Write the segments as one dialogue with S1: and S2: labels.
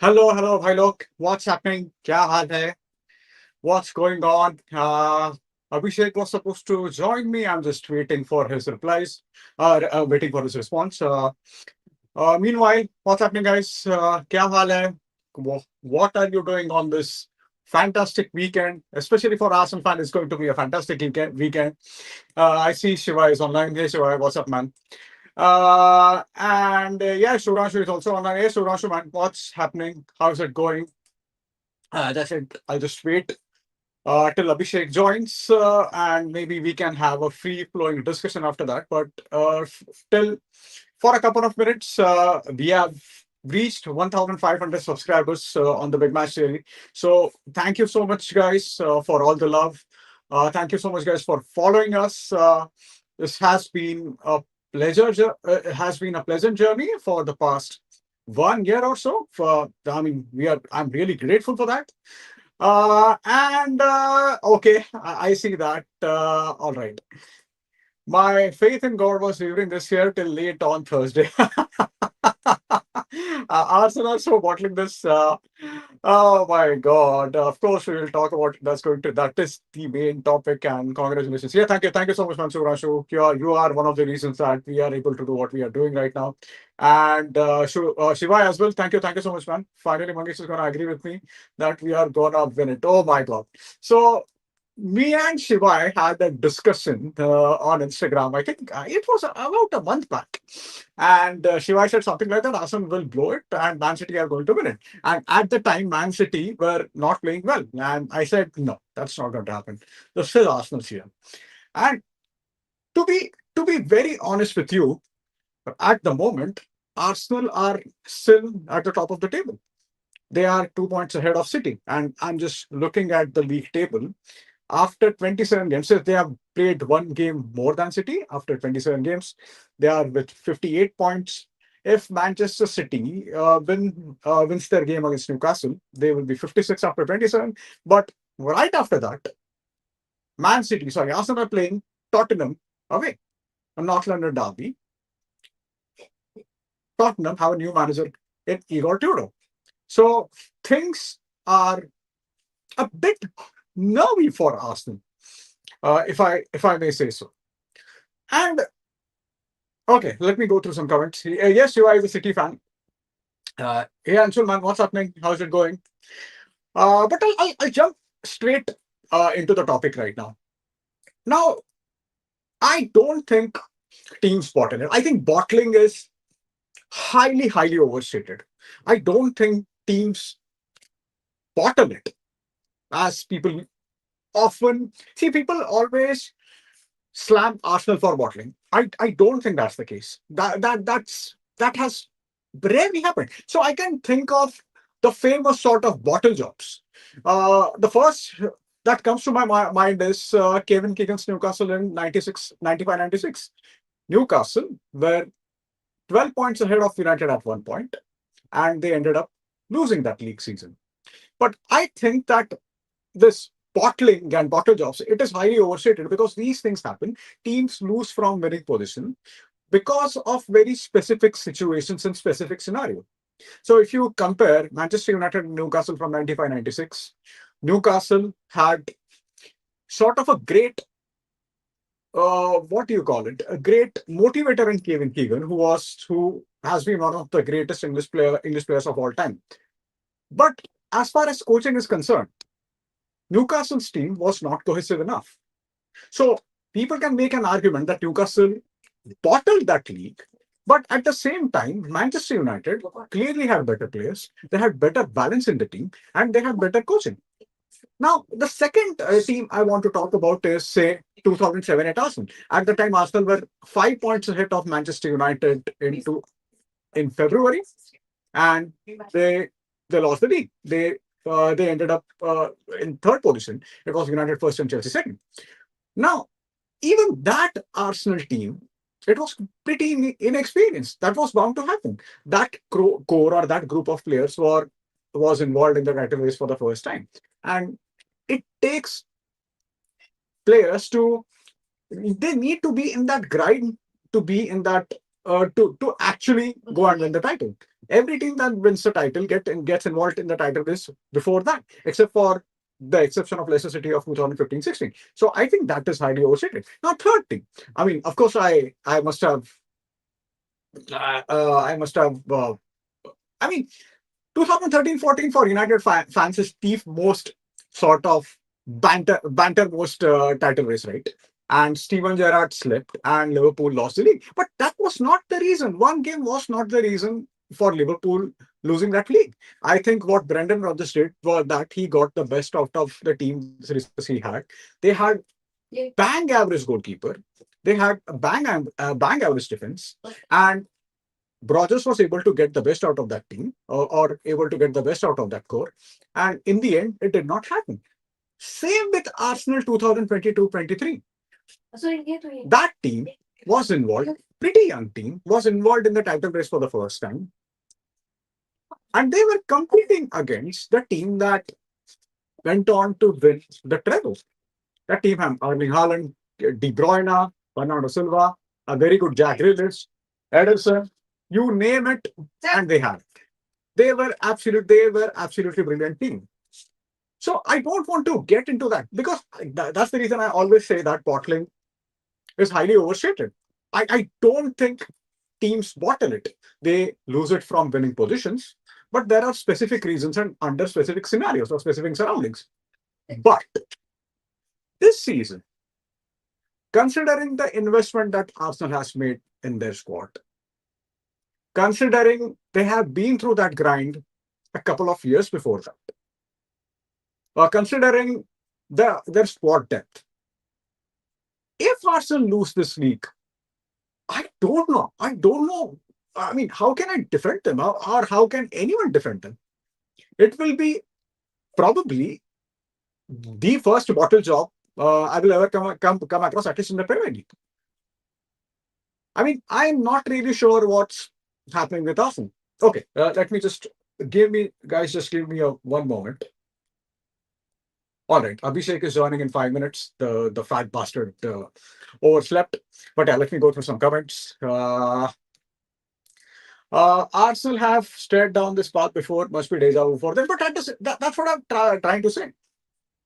S1: Hello, भाई लोग. What's happening? क्या हाल है? What's going on? Abhishek was supposed to join me. I'm just waiting for his replies, waiting for his response. Meanwhile, what's happening, guys? क्या हाल है? What are you doing on this fantastic weekend? Especially for Arsenal fan, it's going to be a fantastic weekend. I see Shiva is online. Hey, Shiva, what's up, man? And yeah, Shuranshu is also online. Hey, Shuranshu, man, what's happening? How's it going? As I said, I'll just wait till Abhishek joins, and maybe we can have a free flowing discussion after that. But till for a couple of minutes, we have reached 1,500 subscribers on the Big Match Daily. So thank you so much, guys, for all the love. Thank you so much, guys, for following us. This has been a it has been a pleasant journey for the past 1 year or so. I mean, I'm really grateful for that. And okay, I see that. All right. My faith in God was during this year till late on Thursday. Arsenal so bottling this. Oh my God! Of course, we will talk about it. That is the main topic. And congratulations. Yeah, thank you so much, Mansur Ashu. You are one of the reasons that we are able to do what we are doing right now. And Shiva as well. Thank you so much, man. Finally, Mangesh is gonna agree with me that we are gonna win it. Oh my God! So me and Shiva had a discussion on Instagram. I think it was about a month back. And Shiva said something like that Arsenal will blow it and Man City are going to win it. And at the time, Man City were not playing well. And I said, no, that's not going to happen. There's still Arsenal's here. And to be very honest with you, at the moment, Arsenal are still at the top of the table. They are 2 points ahead of City. And I'm just looking at the league table after 27 games. So they have played one game more than City after 27 games. They are with 58 points. If Manchester City wins their game against Newcastle, they will be 56 after 27. But right after that, Arsenal are playing Tottenham away, a North London derby. Tottenham have a new manager in Igor Tudor. So things are a bit nervy for Arsenal, if I may say so. And okay, let me go through some comments. Yes, you are a City fan. Hey, Anshul, man, what's happening? How's it going? But I'll jump straight into the topic right now. Now, I don't think teams bottle it. I think bottling is highly overstated. I don't think teams bottle it as people often see. People always slam Arsenal for bottling. I don't think that's the case. That has rarely happened. So I can think of the famous sort of bottle jobs. The first that comes to my mind is Kevin Keegan's Newcastle in 96, 95, 96. Newcastle were 12 points ahead of United at one point, and they ended up losing that league season. But I think that this bottling and bottle jobs, it is highly overstated because these things happen. Teams lose from winning position because of very specific situations and specific scenario. So if you compare Manchester United and Newcastle from 95, 96, Newcastle had sort of a great, what do you call it? A great motivator in Kevin Keegan, who has been one of the greatest English players of all time. But as far as coaching is concerned, Newcastle's team was not cohesive enough. So people can make an argument that Newcastle bottled that league, but at the same time, Manchester United clearly had better players, they had better balance in the team, and they had better coaching. Now, the second team I want to talk about is, say, 2007 at Arsenal. At the time, Arsenal were 5 points ahead of Manchester United in February, and they lost the league. They ended up in third position. It was United first and Chelsea second. Now, even that Arsenal team, it was pretty inexperienced. That was bound to happen. That core or that group of players was involved in the title race for the first time, and it takes players to they need to be in that grind to be in that to actually go and win the title. Every team that wins the title gets involved in the title race before that, except for the exception of Leicester City of 2015-16. So I think that is highly overstated. Now, third thing. I mean, of course, I must have. I mean, 2013-14 for United fans is the most sort of banter most title race, right? And Steven Gerrard slipped and Liverpool lost the league. But that was not the reason. One game was not the reason for Liverpool losing that league. I think what Brendan Rodgers did was that he got the best out of the team's resources he had. They had bang average goalkeeper. They had a bang average defense, and Rodgers was able to get the best out of that team, or able to get the best out of that core. And in the end, it did not happen. Same with Arsenal 2022-23. That team was involved, pretty young team, was involved in the title race for the first time. And they were competing against the team that went on to win the treble. That team had Erling Haaland, De Bruyne, Bernardo Silva, a very good Jack Grealish, Ederson, you name it, and they had it. They were absolutely brilliant team. So I don't want to get into that because that's the reason I always say that bottling is highly overstated. I don't think teams bottle it. They lose it from winning positions, but there are specific reasons and under specific scenarios or specific surroundings. But this season, considering the investment that Arsenal has made in their squad, considering they have been through that grind a couple of years before that, considering their squad depth, if Arsenal lose this league, I don't know. I don't know. I mean, how can I defend them, or how can anyone defend them? It will be probably the first bottle job I will ever come across, at least in the Premier League. I mean, I'm not really sure what's happening with Arsenal. Okay, let me just just give me a one moment. All right, Abhishek is joining in 5 minutes. The fat bastard overslept. But yeah, let me go through some comments. Arsenal have strayed down this path before, must be deja vu for them. But that's what I'm trying to say.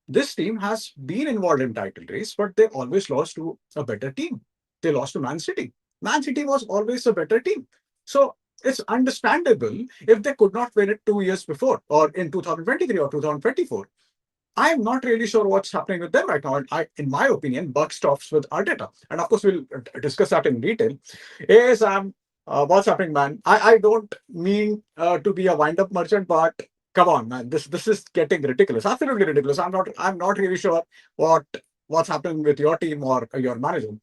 S1: This team has been involved in title race, but they always lost to a better team. They lost to Man City. Man City was always a better team. So it's understandable if they could not win it 2 years before, or in 2023 or 2024. I'm not really sure what's happening with them right now. And in my opinion, buck stops with Arteta. And of course, we'll discuss that in detail. Yes, what's happening, man? I don't mean to be a wind-up merchant, but come on, man. This is getting ridiculous. Absolutely ridiculous. I'm not really sure what what's happening with your team or your manager.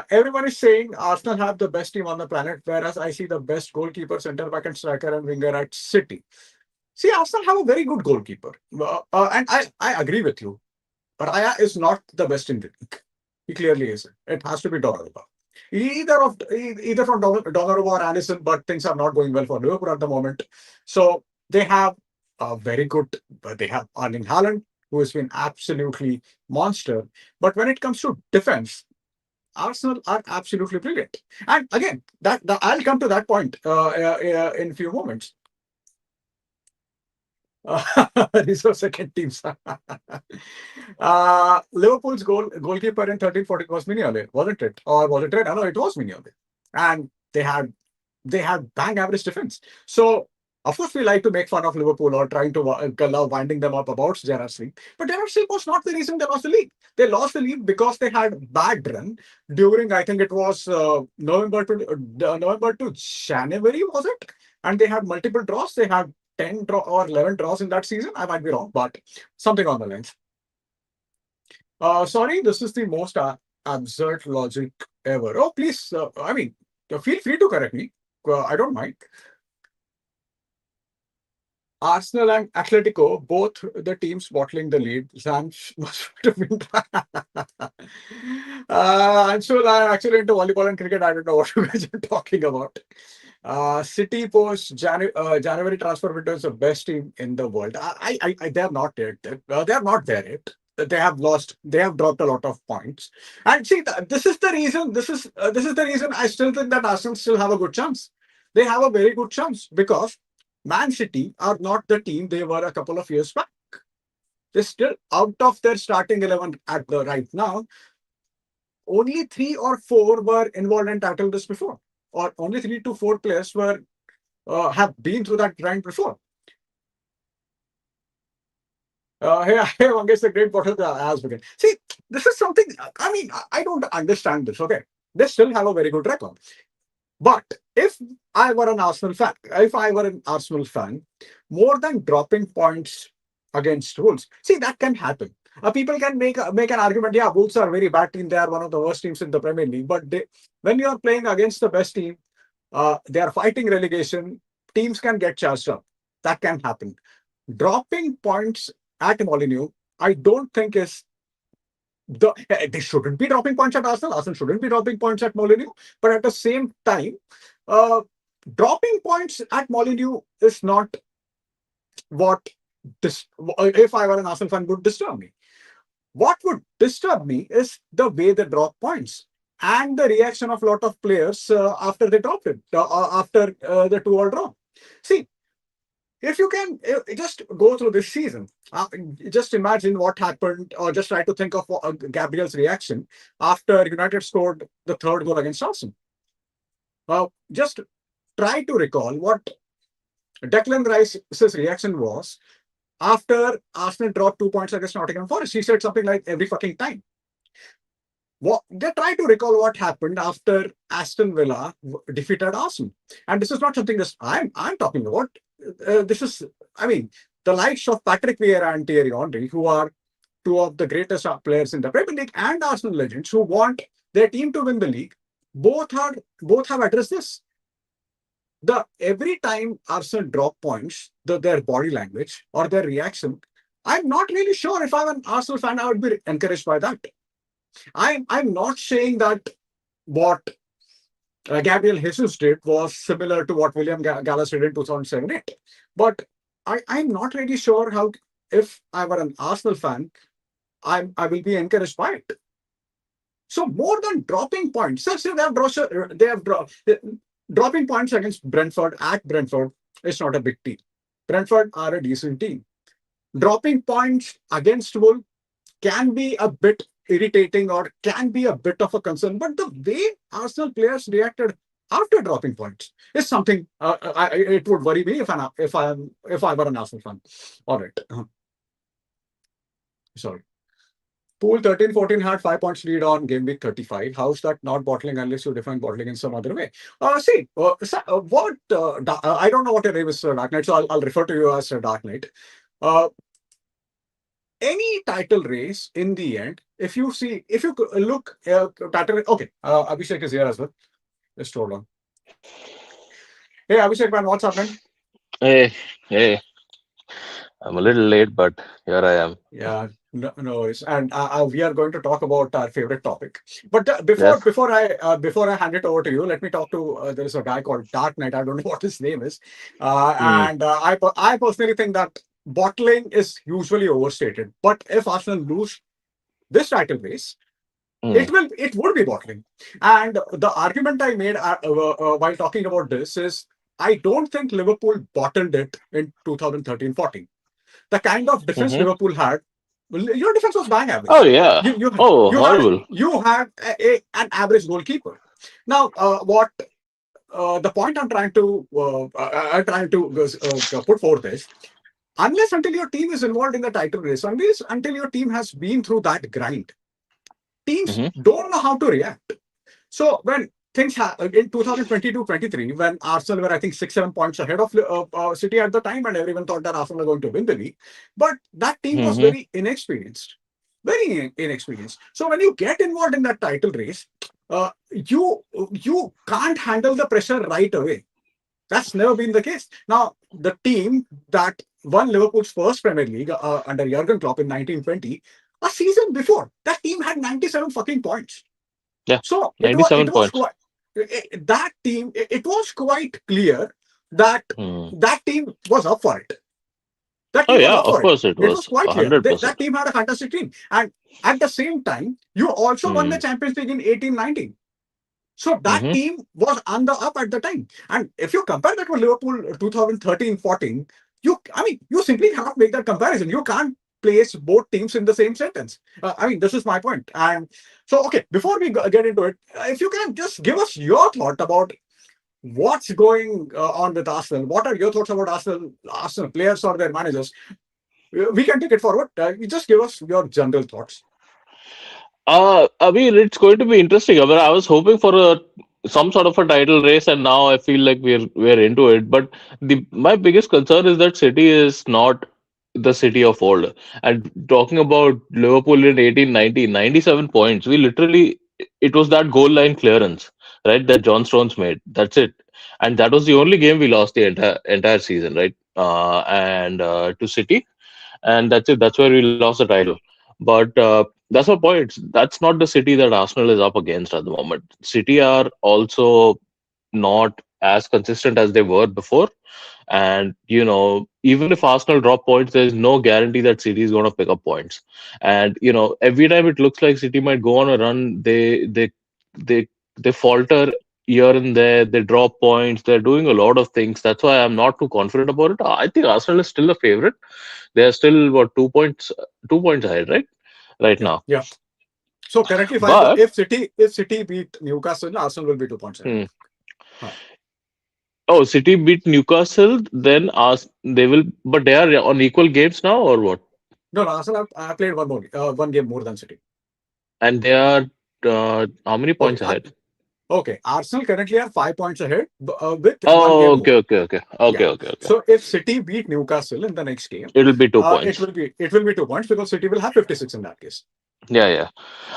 S1: Everyone is saying Arsenal have the best team on the planet, whereas I see the best goalkeeper, centre back, and striker and winger at City. See, Arsenal have a very good goalkeeper, and I agree with you. But Raya is not the best in the league. He clearly isn't. It has to be Donnarumma. Either from Donnarumma or Allison, but things are not going well for Liverpool at the moment. So they have a very good. They have Erling Haaland, who has been absolutely monster. But when it comes to defense, Arsenal are absolutely brilliant. And again, I'll come to that point in a few moments. These are second teams. Liverpool's goalkeeper in 13-14 was Mignolet, wasn't it? Or was it Red? No, it was Mignolet. And they had bang average defense. So of course we like to make fun of Liverpool or trying to winding them up about Gerrard Sleep. But Gerrard Sleep was not the reason they lost the league. They lost the league because they had bad run during, I think it was November to January, was it? And they had multiple draws. They had 10 or 11 draws in that season. I might be wrong, but something on the lines. Sorry, this is the most absurd logic ever. Oh, please, I mean, feel free to correct me. I don't mind. Arsenal and Atletico, both the teams bottling the lead. Zan must have been. I'm sure I'm actually into volleyball and cricket. I don't know what you guys are talking about. City post January transfer window is the best team in the world. They are not yet. They are not there yet. They have lost. They have dropped a lot of points. And see, this is the reason. This is the reason I still think that Arsenal still have a good chance. they have a very good chance because Man City are not the team they were a couple of years back. They're still out of their starting 11 at the right now. Only three or four were involved in title this before, or only 3 to 4 players were have been through that grind before. Hey, Mangesh, the great bottle has begun. See, this is something. I mean, I don't understand this. Okay, they still have a very good record. But if I were an Arsenal fan, more than dropping points against Wolves, see that can happen. People can make an argument. Yeah, Wolves are a very bad team. They are one of the worst teams in the Premier League. But when you are playing against the best team, they are fighting relegation. Teams can get charged up. That can happen. Dropping points at Molineux, I don't think is they shouldn't be dropping points at Arsenal. Arsenal shouldn't be dropping points at Molineux. But at the same time, uh, dropping points at Molineux is not what this. If I were an Arsenal fan, would disturb me. What would disturb me is the way they drop points and the reaction of a lot of players after they dropped it, after the 2-all draw. See, if you can just go through this season, just imagine what happened, or just try to think of Gabriel's reaction after United scored the third goal against Arsenal. Just try to recall what Declan Rice's reaction was after Arsenal dropped 2 points against Nottingham Forest. He said something like every fucking time. They try to recall what happened after Aston Villa defeated Arsenal, and this is not something that I'm talking about. This is, I mean, the likes of Patrick Vieira and Thierry Henry, who are two of the greatest players in the Premier League, and Arsenal legends who want their team to win the league, both have addressed this. Every time Arsenal drop points, their body language or their reaction, I'm not really sure if I'm an Arsenal fan, I would be encouraged by that. I'm not saying that what Gabriel Jesus did was similar to what William Gallas did in 2007-8. But I'm not really sure how, if I were an Arsenal fan, I will be encouraged by it. So more than dropping points, dropping points against Brentford at Brentford is not a big deal. Brentford are a decent team. Dropping points against Wolves can be a bit irritating or can be a bit of a concern, but the way Arsenal players reacted after dropping points is something it would worry me if I were an Arsenal fan. All right, sorry. Pool 13-14 had 5 points lead on game week 35. How's that not bottling unless you define bottling in some other way? I don't know what your name is, Dark Knight, so I'll refer to you as Dark Knight. Any title race in the end, if you look, title, okay, Abhishek is here as well. Just hold on. Hey, Abhishek, man, what's happening?
S2: Hey, I'm a little late, but here I am.
S1: Yeah, no worries. And we are going to talk about our favorite topic. But
S2: Yes.
S1: before I hand it over to you, let me talk to there is a guy called Dark Knight. I don't know what his name is,
S2: Mm,
S1: and I personally think that bottling is usually overstated. But if Arsenal lose this title race,
S2: mm,
S1: it would be bottling. And the argument I made while talking about this is I don't think Liverpool bottled it in 2013-14. The kind of defense
S2: hmm.
S1: Liverpool had, well, your defense was bang
S2: Oh
S1: average.
S2: yeah.
S1: You you
S2: Oh,
S1: you had
S2: horrible.
S1: an average goalkeeper. Now, what the point I'm trying to put forth is, unless until your team is involved in the title race, unless until your team has been through that grind, teams
S2: Hmm.
S1: don't know how to react. So when in 2022-23, when Arsenal were, I think, 6-7 points ahead of City at the time, and everyone thought that Arsenal were going to win the league, but that team was
S2: Hmm.
S1: very inexperienced, very inexperienced. So when you get involved in that title race, you can't handle the pressure right away. That's never been the case. Now, the team that won Liverpool's first Premier League under Jurgen Klopp in 1920, a season before, that team had 97 fucking points.
S2: Yeah.
S1: So it
S2: 97
S1: was
S2: points.
S1: quite that team. It was quite clear that
S2: Hmm.
S1: that team was up for it. That
S2: Oh
S1: team was
S2: yeah.
S1: up
S2: Of
S1: for it.
S2: course it
S1: It was
S2: was.
S1: quite clear.
S2: 100%.
S1: That team had a fantastic team, and at the same time, you also won the
S2: Hmm.
S1: Champions League in 18-19. So that
S2: Mm-hmm.
S1: team was on the up at the time. And if you compare that with Liverpool 2013-14, you simply cannot make that comparison. You can't place both teams in the same sentence. This is my point. And so, okay, before we get into it, if you can just give us your thought about what's going on with Arsenal. What are your thoughts about Arsenal players or their managers? We can take it forward. You just give us your general thoughts.
S2: I mean, it's going to be interesting. I mean, I was hoping for a some sort of a title race, and now I feel like we're into it. But the my biggest concern is that City is not the City of old. And talking about Liverpool in 1890, 97 points. We literally it was that goal line clearance, right? That John Stones made. That's it, and that was the only game we lost the entire season, right? And to City, and that's it. That's where we lost the title. But that's my point. That's not the City that Arsenal is up against at the moment. City are also not as consistent as they were before. And even if Arsenal drop points, there's no guarantee that City is going to pick up points. And every time it looks like City might go on a run, they they falter here and there. They drop points. They're doing a lot of things. That's why I'm not too confident about it. I think Arsenal is still a favorite. They are still what 2 points ahead, right
S1: Yeah,
S2: now.
S1: yeah. So currently 5 point.
S2: But
S1: If City beat Newcastle, Arsenal will be 2 points ahead.
S2: hmm,
S1: Huh.
S2: oh, City beat Newcastle, then they will, but they are on equal games now, or what?
S1: No, no, Arsenal have played one game more than City.
S2: And they are how many
S1: Okay,
S2: points ahead?
S1: okay. Arsenal currently are 5 points ahead with one
S2: Oh,
S1: game more.
S2: okay, okay, okay,
S1: Yeah.
S2: okay, okay, okay.
S1: So if City beat Newcastle in the next game,
S2: It'll be two
S1: it
S2: points.
S1: will be 2 points because City will have 56 in that case.
S2: Yeah, yeah.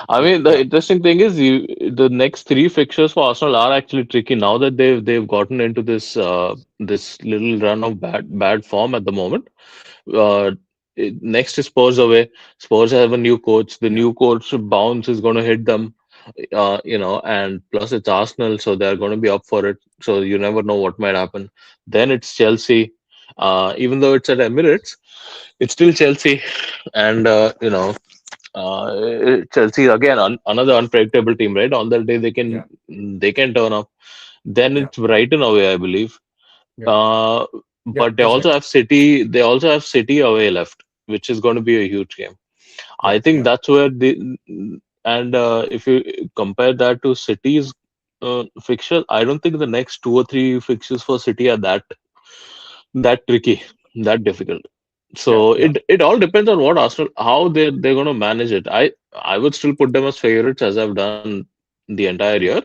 S2: I
S1: Yeah,
S2: mean, the
S1: yeah,
S2: interesting thing is the next three fixtures for Arsenal are actually tricky now that they've gotten into this little run of bad form at the moment. Uh, Next is Spurs away. Spurs have a new coach. The
S1: yeah,
S2: new coach bounce is going to hit them. And plus it's Arsenal, so they're going to be up for it. So you never know what might happen. Then it's Chelsea. Even though it's at Emirates, it's still Chelsea, and Chelsea again, another unpredictable team, right? On that day
S1: yeah,
S2: they can turn up. Then
S1: yeah,
S2: it's Brighton away, I believe.
S1: yeah,
S2: Uh,
S1: yeah.
S2: but they
S1: That's
S2: also
S1: right.
S2: have City. They also have City away left, which is going to be a huge game.
S1: Yeah,
S2: I think
S1: yeah,
S2: that's where the and if you compare that to City's fixture, I don't think the next two or three fixtures for City are that tricky, that difficult.
S1: yeah,
S2: So
S1: yeah,
S2: it all depends on what Arsenal how they're going to manage it. I would still put them as favorites as I've done the entire year.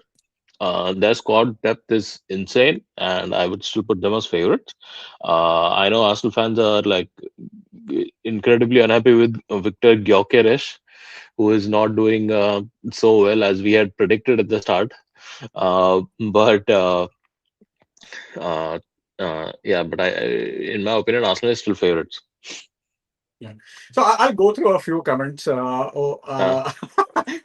S2: Their squad depth is insane, and I would still put them as favorites. I know Arsenal fans are like incredibly unhappy with Victor Gyökeres, who is not doing so well as we had predicted at the start. But uh, yeah, but in my opinion, Arsenal is still favorites.
S1: yeah. So I'll go through a few comments.
S2: Uh,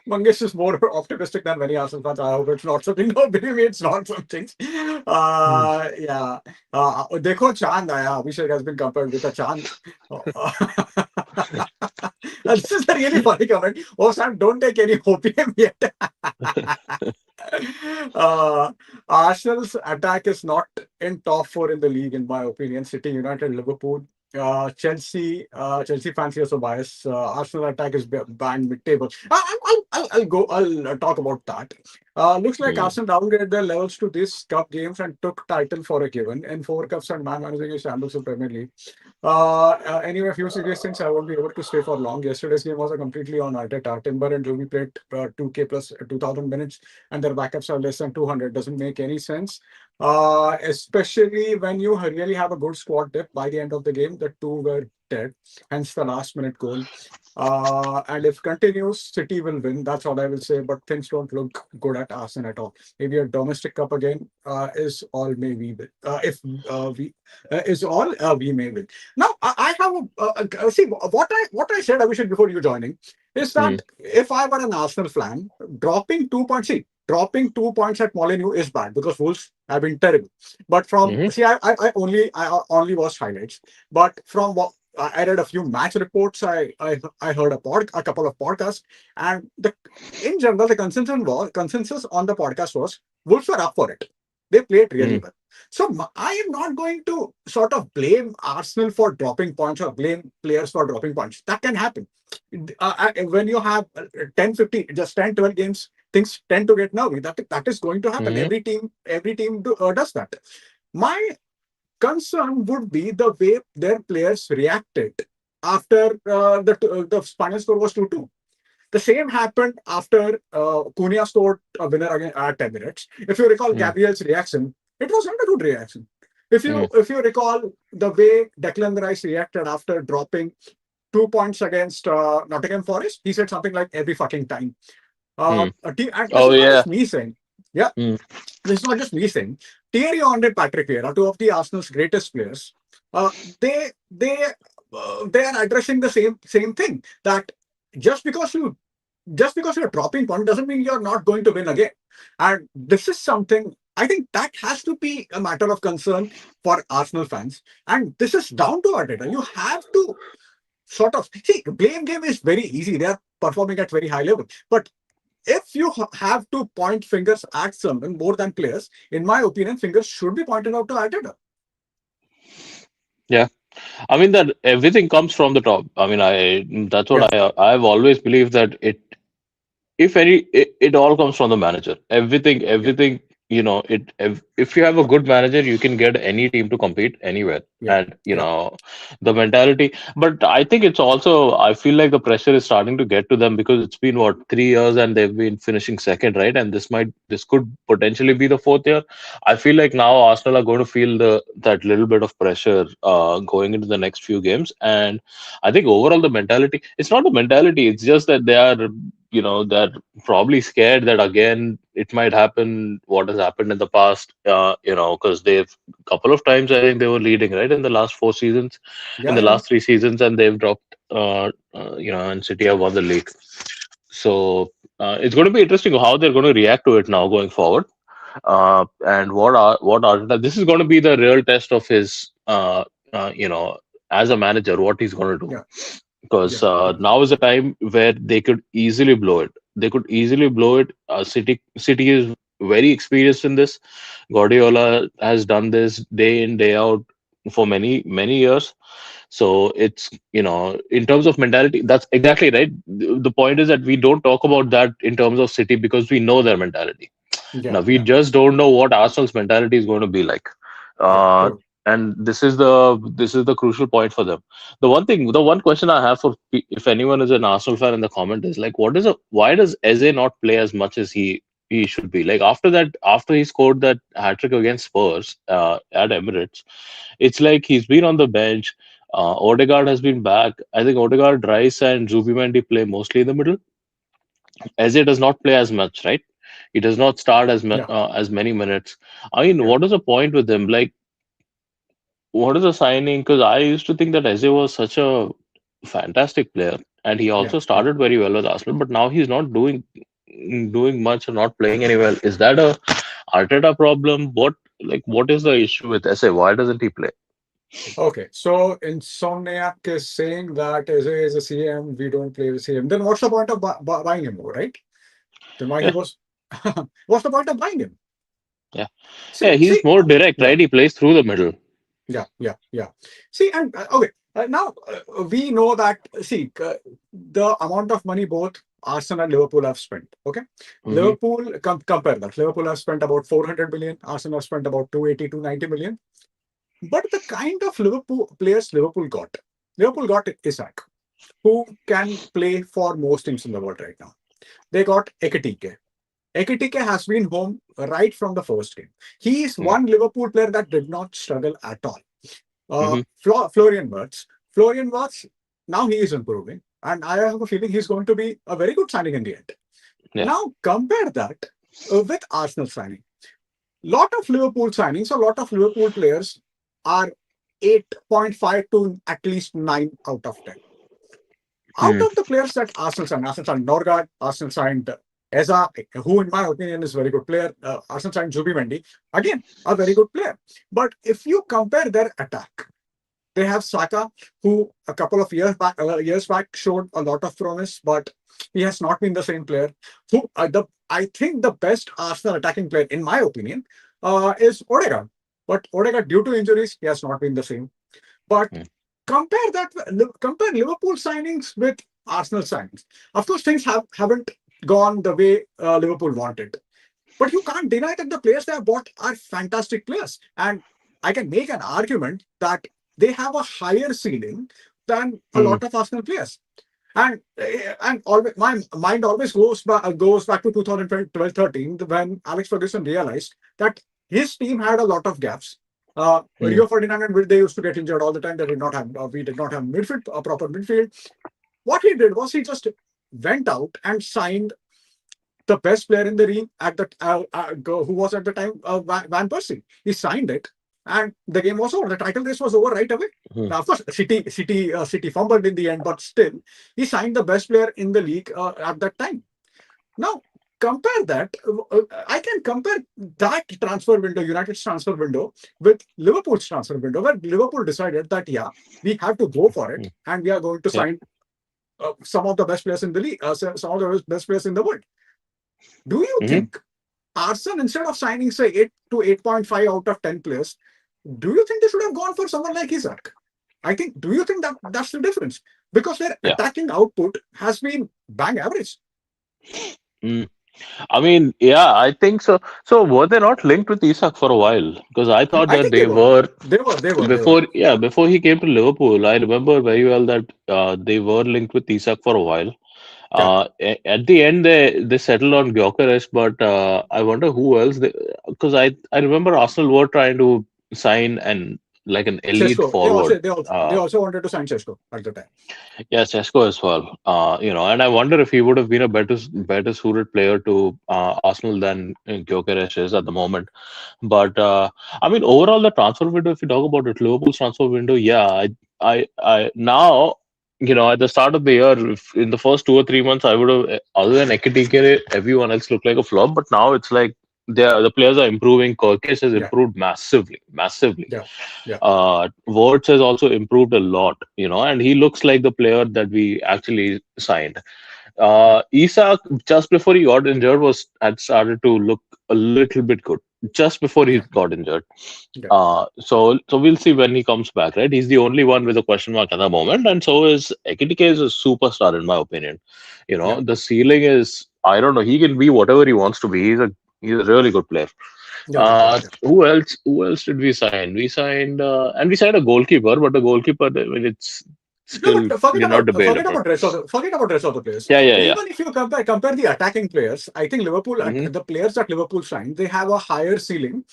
S1: Mangesh is more optimistic than many Arsenal fans. I hope it's not something. No, believe me, it's not something.
S2: Hmm.
S1: Yeah. Dekho Chand Aya. Abhishek has been compared with a Chand. This is a really funny comment. Oh, Sam, don't take any opium yet. uh, Arsenal's attack is not in top four in the league, in my opinion. City, United, Liverpool, Chelsea fans here so biased. Arsenal attack is banned mid-table. I'll go. I'll talk about that. Looks like
S2: Hmm.
S1: Arsenal downgraded their levels to these cup games and took title for a given in four cups and man managing a shambles in Premier League. Anyway, a few serious things. I won't be able to stay for long. Yesterday's game was a completely on Arteta. Timber and Ruby played 2K plus 2,000 minutes, and their backups are less than 200. Doesn't make any sense. Especially when you really have a good squad depth by the end of the game. The two were dead, hence the last minute goal. And if continues, City will win. That's all I will say. But things don't look good at Arsenal at all. Maybe a domestic cup again is all may we win. If we is all we may win. Now I have see what I said, Abhishek, before you joining is
S2: Hmm.
S1: that if I were an Arsenal fan, dropping 2 points. See, dropping 2 points at Molineux is bad because Wolves have been terrible. But from
S2: Hmm.
S1: see, I only watched highlights. But from what I read a few match reports. I heard a couple of podcasts, and the in general the consensus on the podcast was Wolves were up for it. They played really
S2: Mm,
S1: well. So I am not going to sort of blame Arsenal for dropping points or blame players for dropping points. That can happen. When you have 10, 15, just 10, 12 games, things tend to get nervy. That is going to happen.
S2: mhm,
S1: Every team does that. My concern would be the way their players reacted after the final score was 2-2. The same happened after Cunha scored a winner again at 10 minutes. If you recall
S2: mm,
S1: Gabriel's reaction, it was not a good reaction. If
S2: mm,
S1: you recall the way Declan Rice reacted after dropping 2 points against Nottingham Forest, he said something like every fucking time.
S2: mm.
S1: And this
S2: Oh
S1: is not
S2: yeah.
S1: just me saying. Yeah,
S2: Mm,
S1: this is not just me saying. Thierry Henry and Patrick Vieira, two of the Arsenal's greatest players, uh, they they they are addressing the same thing, that just because you just because you're dropping point doesn't mean you're not going to win again. And this is something I think that has to be a matter of concern for Arsenal fans. And this is down to Arteta. You have to sort of see, blame game is very easy. They are performing at very high level, but if you have to point fingers at someone more than players, in my opinion, fingers should be pointed out to Arteta.
S2: yeah. I mean that everything comes from the top. I mean, I that's what
S1: Yeah,
S2: I've always believed that if any it all comes from the manager.
S1: yeah,
S2: Everything, if you have a good manager, you can get any team to compete anywhere.
S1: yeah,
S2: And
S1: yeah,
S2: the mentality, but I think it's also, I feel like the pressure is starting to get to them because it's been what, 3 years and they've been finishing second, right? And this could potentially be the fourth year. I feel like now Arsenal are going to feel the that little bit of pressure going into the next few games. And I think overall the mentality, it's not the mentality, it's just that they're probably scared that again it might happen what has happened in the past, because they've couple of times I think they were leading, right, in the last 4 seasons, in
S1: yeah,
S2: the
S1: yeah,
S2: last 3 seasons, and they've dropped, and City have won the league. So it's going to be interesting how they're going to react to it now going forward. And what Arteta, this is going to be the real test of his, as a manager, what he's going to do,
S1: yeah,
S2: because
S1: yeah, yeah,
S2: now is a time where they could easily blow it. They could easily blow it. City is very experienced in this. Guardiola has done this day in day out for many many years. So it's, in terms of mentality, that's exactly right. The point is that we don't talk about that in terms of City because we know their mentality.
S1: yeah,
S2: Now we
S1: yeah,
S2: just don't know what Arsenal's mentality is going to be like.
S1: yeah,
S2: Uh,
S1: true.
S2: and this is the crucial point for them. The one question I have for if anyone is an Arsenal fan in the comment is like, why does Eze not play as much as he should be? Like after he scored that hat trick against Spurs at Emirates, it's like he's been on the bench. Odegaard has been back. I think Odegaard, Rice, and Zubimendi play mostly in the middle. Eze does not play as much, right? He does not start
S1: Yeah,
S2: as many minutes. I mean,
S1: yeah,
S2: what is the point with him? Like, what is the signing? Because I used to think that Eze was such a fantastic player, and he
S1: yeah,
S2: also
S1: yeah.
S2: started very well with Arsenal. But now he's not doing much or not playing any well. Is that a Arteta problem? What is the issue with Eze? Why doesn't he play?
S1: Okay, so Insomniac is saying that as a CM, we don't play with CM. Then what's the point of buying him, right? Then why he
S2: Yeah,
S1: was? What's the point of buying him?
S2: yeah,
S1: See,
S2: yeah.
S1: see,
S2: He's more direct,
S1: yeah.
S2: right? He plays through the middle.
S1: Yeah, yeah, yeah. See, and okay, now we know that, see, the amount of money both Arsenal and Liverpool have spent. Okay,
S2: Hmm.
S1: Liverpool, compare that. Liverpool have spent about 400 million, Arsenal have spent about 280 to 90 million. But the kind of Liverpool players Liverpool got Isak, who can play for most teams in the world right now. They got Ekitike. Ekitike has been home right from the first game. He is
S2: Yeah.
S1: one Liverpool player that did not struggle at all.
S2: Hmm.
S1: Florian Wirtz. Florian Wirtz, now he is improving. And I have a feeling he's going to be a very good signing in the end.
S2: Yeah.
S1: Now, compare that with Arsenal signing. Lot of Liverpool signings, a lot of Liverpool players are 8.5 to at least 9 out of 10. Out
S2: Mm.
S1: of the players that Arsenal signed Norgard, Arsenal signed Eza, who in my opinion is a very good player. Arsenal signed Zubimendi, again, a very good player. But if you compare their attack, They have Saka, who a couple of years back showed a lot of promise, but he has not been the same player. Who I think the best Arsenal attacking player, in my opinion, is Odegaard. But Odegaard, due to injuries, he has not been the same. But
S2: Mm.
S1: compare Liverpool signings with Arsenal signings. Of course, things haven't gone the way Liverpool wanted, but you can't deny that the players they have bought are fantastic players. And I can make an argument that they have a higher ceiling than a
S2: Mm.
S1: lot of Arsenal players. And always, my mind always goes back to 2012-13 when Alex Ferguson realized that his team had a lot of gaps.
S2: Mm.
S1: Rio Ferdinand and Will, they used to get injured all the time. They did not have we did not have midfield, a proper midfield. What he did was he just went out and signed the best player in the league at the who was at the time Van Persie. He signed it, and the game was over. The title race was over right away.
S2: Mm.
S1: Now, of course, City fumbled in the end, but still, he signed the best player in the league at that time. Now, compare that. I can compare that transfer window, United's transfer window, with Liverpool's transfer window, where Liverpool decided that yeah, we have to go for it,
S2: Mm.
S1: and we are going to
S2: Yeah.
S1: sign some of the best players in the league, some of the best players in the world. Do you
S2: Mhm.
S1: think Arsenal, instead of signing, say, 8 to 8.5 out of 10 players, do you think they should have gone for someone like Isaac? Do you think that that's the difference? Because their
S2: Yeah.
S1: attacking output has been bang average.
S2: Mm. I mean, yeah, I think so. So were they not linked with Isak for a while? Because I thought
S1: I
S2: that
S1: think they
S2: they
S1: were.
S2: were
S1: They were.
S2: before. Yeah, before he came to Liverpool. I remember very well that they were linked with Isak for a while.
S1: Yeah.
S2: At the end, they settled on Gyökeres, but I wonder who else. Because I remember Arsenal were trying to sign like an elite
S1: Sesko. They
S2: forward.
S1: also they also they also wanted to sign Sesko at the time.
S2: Yeah, Sesko as well. And I wonder if he would have been a better suited player to Arsenal than Gyökeres is at the moment. But I mean, overall, the transfer window. If you talk about it, Liverpool's transfer window, yeah, I now. At the start of the year, if in the first 2 or 3 months, I would have, other than Ekitike, everyone else looked like a flop. But now it's like the players are improving. Korkes has
S1: Yeah.
S2: improved massively, massively.
S1: Yeah. Yeah.
S2: Wirtz has also improved a lot, and he looks like the player that we actually signed.
S1: Yeah.
S2: Isak, just before he got injured, had started to look a little bit good. Just before he
S1: Yeah.
S2: got injured.
S1: Yeah.
S2: So we'll see when he comes back, right? He's the only one with a question mark at the moment, and so is Ekitike is a superstar in my opinion.
S1: Yeah.
S2: The ceiling is, I don't know, he can be whatever he wants to be. He's a really good player.
S1: Yeah. Yeah. Yeah.
S2: Who else? Who else did we sign? We signed a goalkeeper, but the goalkeeper, I mean, it's
S1: No,
S2: still
S1: but forget about forget
S2: debatable.
S1: about rest of the players.
S2: Yeah, yeah, yeah.
S1: Even if you compare the attacking players, I think Liverpool
S2: Hmm.
S1: the players that Liverpool signed, they have a higher ceiling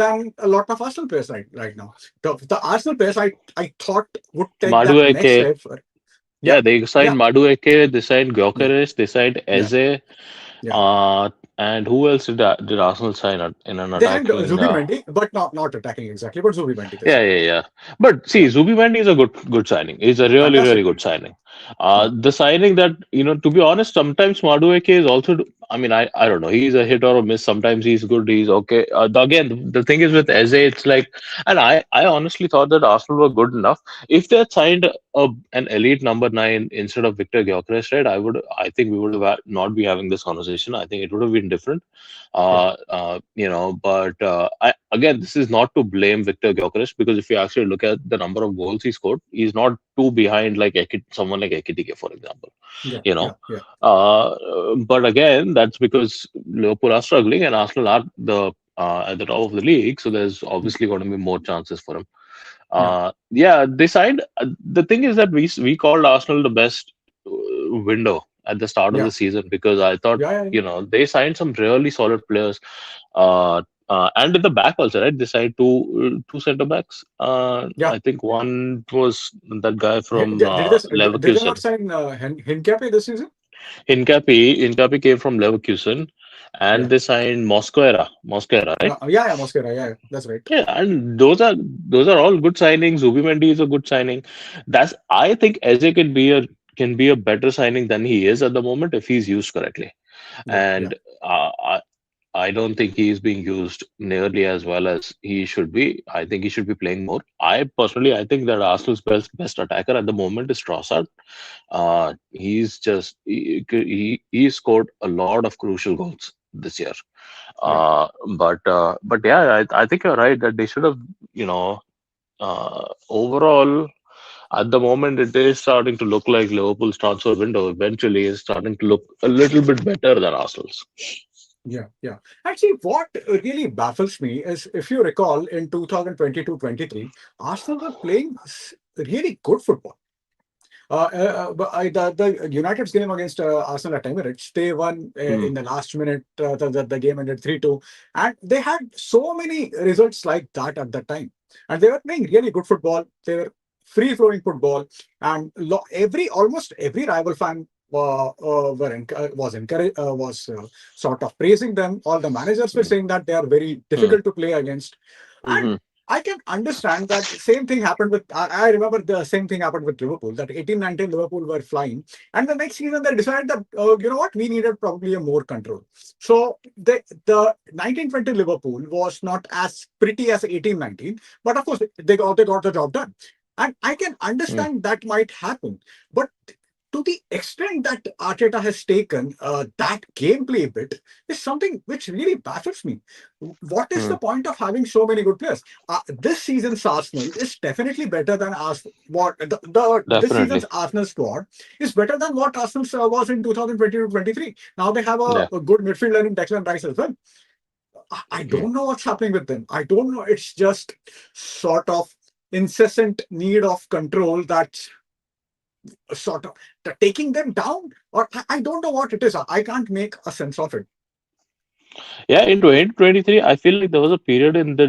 S1: than a lot of Arsenal players right now. The Arsenal players I thought would take that next
S2: Madueke,
S1: step. Yeah,
S2: yeah, they
S1: yeah,
S2: signed Madueke, they signed
S1: yeah,
S2: Gyökeres, they signed
S1: yeah,
S2: Eze,
S1: yeah.
S2: uh, and who else did Arsenal sign in an
S1: They had
S2: attacking?
S1: Zubimendi, but not attacking exactly, but Zubimendi they
S2: Yeah,
S1: signed.
S2: yeah, yeah. But see,
S1: Yeah,
S2: Zubimendi is a good signing. He's a really, really
S1: fantastic.
S2: good signing.
S1: Yeah,
S2: The signing that, to be honest, sometimes Madueke is also, I mean, I don't know. He's a hit or a miss. Sometimes he's good, he's okay. Again, the thing is with Eze, it's like, and I honestly thought that Arsenal were good enough. If they had signed an elite number 9 instead of Victor Gyökeres, right, I think we would have not be having this conversation. I think it would have been different.
S1: yeah,
S2: But again, this is not to blame Victor Gyökeres because if you actually look at the number of goals he scored, he's not too behind like someone like Ekitike, for example.
S1: yeah,
S2: You
S1: yeah,
S2: know,
S1: yeah,
S2: but again, that's because Liverpool are struggling and Arsenal are at the top of the league, so there's
S1: mm,
S2: obviously going to be more chances for him.
S1: yeah,
S2: Yeah, they signed. The thing is that we called Arsenal the best window at the start of
S1: yeah,
S2: the season because I thought
S1: yeah, yeah,
S2: they signed some really solid players, uh, and in the back also, right? They signed two center backs.
S1: yeah.
S2: I think one was that guy from
S1: Did they not
S2: Leverkusen.
S1: sign Hincapié this season?
S2: Hincapié came from Leverkusen, and
S1: Yeah.
S2: they signed Mosquera, right?
S1: Yeah, Mosquera. Yeah, that's right.
S2: Yeah, and those are all good signings. Zubimendi is a good signing. I think Eze can be a better signing than he is at the moment if he's used correctly.
S1: Yeah, yeah,
S2: And uh, I don't think he is being used nearly as well as he should be. I think he should be playing more. I think that Arsenal's best attacker at the moment is Trossard. He's just he scored a lot of crucial goals this year.
S1: Yeah.
S2: But yeah, I think you're right that they should have, you know, overall at the moment it is starting to look like Liverpool's transfer window eventually is starting to look a little bit better than Arsenal's.
S1: Yeah, yeah. Actually, what really baffles me is if you recall in 2022-23, Arsenal were playing really good football. But the United's game against Arsenal at Emirates, they won
S2: Hmm.
S1: in the last minute. The game ended 3-2, and they had so many results like that at that time. And they were playing really good football. They were free flowing football, and every almost every rival fan was sort of praising them. All the managers were
S2: Hmm.
S1: saying that they are very
S2: Hmm.
S1: difficult to play against, and
S2: Hmm.
S1: I can understand that same thing happened with. I remember the same thing happened with Liverpool. That 18-19 Liverpool were flying, and the next season they decided that you know what, we needed probably a more control. So the 19-20 Liverpool was not as pretty as 18-19, but of course they got the job done, and I can
S2: Hmm.
S1: understand that might happen, but to the extent that Arteta has taken that gameplay bit is something which really baffles me. What is
S2: Hmm.
S1: the point of having so many good players? This season's Arsenal is definitely better than what this season's
S2: Definitely.
S1: Arsenal squad is better than what Arsenal was in 2022-23. Now they have
S2: Yeah.
S1: a good midfielder in Declan Rice as well. I
S2: Hmm.
S1: don't know what's happening with them. I don't know. It's just sort of incessant need of control that's sort of taking them down, or I don't know what it is. I can't make a sense of it.
S2: Yeah, in 2023, I feel like there was a period in the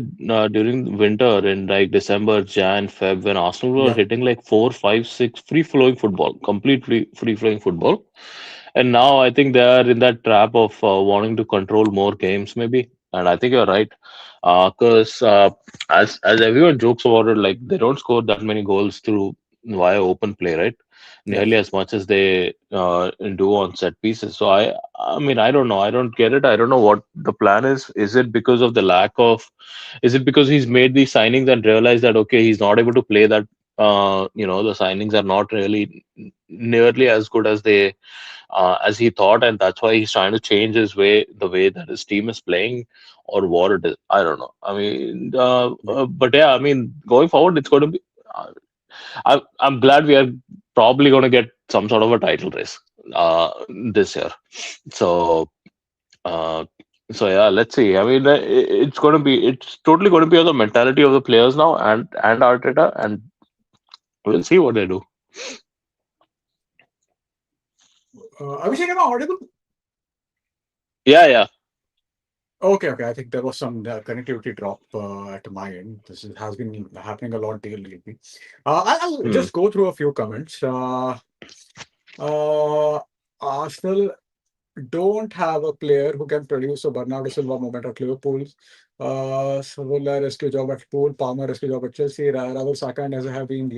S2: during the winter in like December, Jan, Feb when Arsenal were
S1: Yeah,
S2: hitting like 4, 5, 6 free flowing football, completely free flowing football. And now I think they are in that trap of wanting to control more games, maybe. And I think you're right, because as everyone jokes about it, like they don't score that many goals through via open play, right? Nearly
S1: yes.
S2: as much as they do on set pieces. So I mean, I don't know. I don't get it. I don't know what the plan is. Is it because of the lack of? Is it because he's made these signings and realized that okay, he's not able to play that? You know, the signings are not really nearly as good as he thought, and that's why he's trying to change his way, the way that his team is playing, or what it is. I don't know. I mean,
S1: Yeah.
S2: but yeah, I mean, going forward, it's going to be. I'm glad we are probably going to get some sort of a title race this year. So uh, so yeah, let's see. I mean, it's totally going to be on the mentality of the players now and Arteta, and we'll see what they do.
S1: Abhishek, am I audible?
S2: Yeah, yeah.
S1: Okay, okay. I think there was some connectivity drop at my end. Has been happening a lot lately. I'll
S2: Hmm.
S1: just go through a few comments. Uh, Arsenal don't have a player who can produce a Bernardo Silva moment at Liverpool. Savola rescue job at Pool, Palmer rescue job at Chelsea, Ravel Saka and Eze have been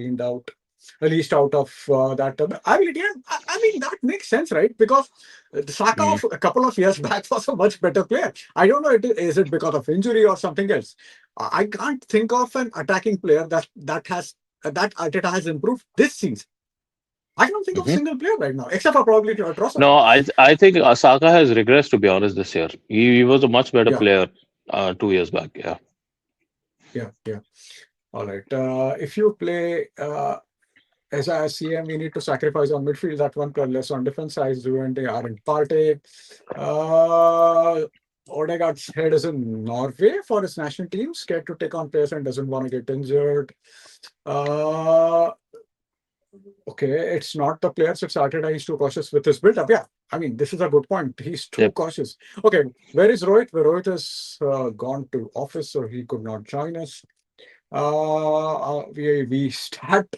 S1: leased out of that. I mean, yeah, I mean that makes sense, right? Because the Saka
S2: Hmm.
S1: of a couple of years back was a much better player. I don't know, is it because of injury or something else? I can't think of an attacking player that Arteta has improved this season. I don't think of a
S2: Hmm.
S1: single player right now, except for probably Trossard.
S2: No, I think Osaka has regressed, to be honest, this year. He was a much better
S1: Yeah,
S2: player 2 years back. Yeah.
S1: yeah, yeah. All right. If you play as a CM, we need to sacrifice on midfield that one player less on defense size. They aren't party. Uh, Odegaard's head is in Norway for his national team, scared to take on players and doesn't want to get injured. Uh, okay, it's not the players, it's Arteta. He's too cautious with his build up. Yeah, I mean, this is a good point. He's too
S2: Yep.
S1: cautious. Okay, where is Rohit? Rohit has gone to office, so he could not join us. We start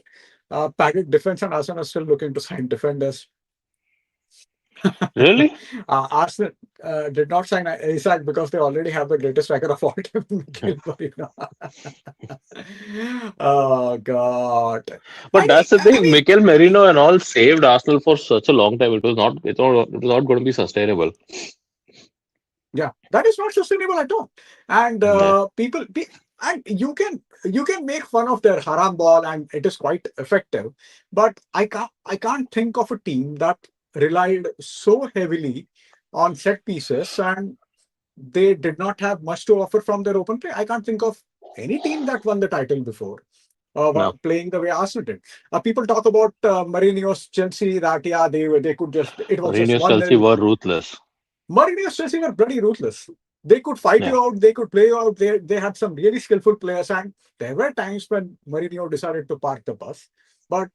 S1: padded defense, and Arsenal are still looking to sign defenders.
S2: Really?
S1: Arsenal did not sign Isak because they already have the greatest striker of all time, Miguel Merino. Oh God!
S2: But that's the
S1: I
S2: thing.
S1: mean,
S2: Mikel Merino and all saved Arsenal for such a long time. It was not. It was not going to be sustainable.
S1: Yeah, that is not sustainable at all. And
S2: Yeah.
S1: and you can make fun of their haram ball, and it is quite effective. But I can't think of a team that relied so heavily on set pieces, and they did not have much to offer from their open play. I can't think of any team that won the title before.
S2: No.
S1: Playing the way Arsenal did. People talk about Mourinho's Chelsea, that yeah, they could just, it was just
S2: Mourinho's
S1: one
S2: Chelsea
S1: nil.
S2: were ruthless.
S1: Mourinho's Chelsea were bloody ruthless. They could fight
S2: Yeah.
S1: you out. They could play you out. They had some really skillful players, and there were times when Mourinho decided to park the bus. But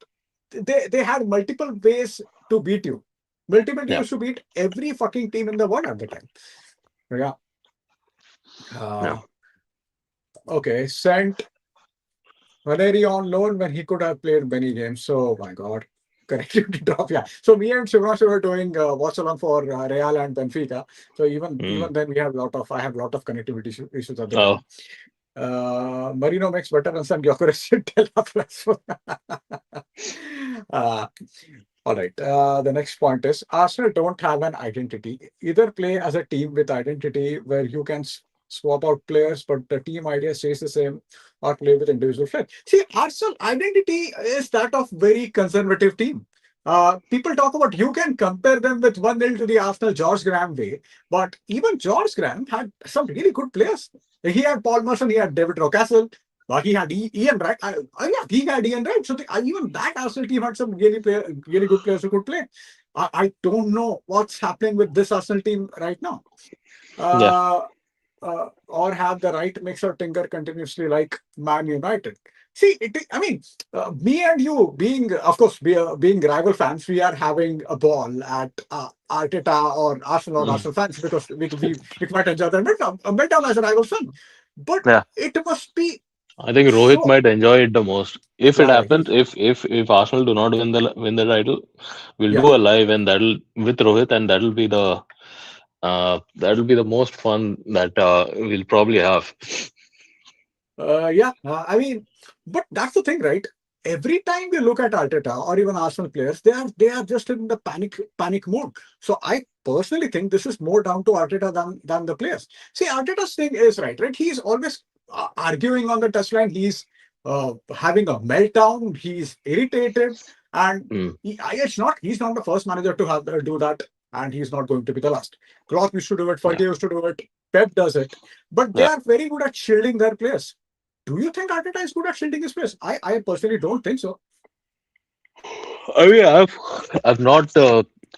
S1: they had multiple ways to beat you. Multiple
S2: Yeah.
S1: ways to beat every fucking team in the world at the time. Yeah.
S2: Yeah.
S1: Uh, okay. Sent Valeri on loan when he could have played many games. So my God. Connectivity drop. Yeah. So me and Shivash were doing watch along for Real and Benfica. So even
S2: Mm.
S1: even then we have I have a lot of connectivity issues at the
S2: Oh,
S1: time. Marino makes better runs than Gyökeres. uh, all right. The next point is Arsenal don't have an identity. Either play as a team with identity where you can swap out players, but the team idea stays the same, or play with individual flair. See, Arsenal identity is that of very conservative team. People talk about you can compare them with 1-0 to the Arsenal George Graham way, but even George Graham had some really good players. He had Paul Merson, he had David Rocastle, he had Ian Wright. Yeah, he had Ian Wright. So even that Arsenal team had some really good players who could play. I don't know what's happening with this Arsenal team right now.
S2: yeah.
S1: Uh, or have the right mix or tinker continuously like Man United. See, I mean, me and you being, of course, being rival fans, we are having a ball at Arteta or Arsenal or
S2: Mm.
S1: Arsenal fans because we quite enjoy the meltdown as a rival fan. But
S2: Yeah.
S1: it must be
S2: I think Rohit
S1: so.
S2: might enjoy it the most. If it
S1: Yeah,
S2: happens, if Arsenal do not win the title, we'll
S1: yeah,
S2: do a live and that'll with Rohit, and that'll be the most fun that we'll probably have.
S1: yeah. I mean, but that's the thing, right? Every time we look at Arteta or even Arsenal players, they are just in the panic mode. So I personally think this is more down to Arteta than the players. See, Arteta's thing is right. He's always arguing on the touchline. He's having a meltdown. He's irritated, and
S2: Mm.
S1: he's not the first manager to have do that, and he's not going to be the last. Klopp used to do it.
S2: Yeah.
S1: Fergie used to do it. Pep does it, but they
S2: Yeah.
S1: are very good at shielding their players. Do you think Arteta is good at shielding his players? I personally don't think so.
S2: I mean, I've not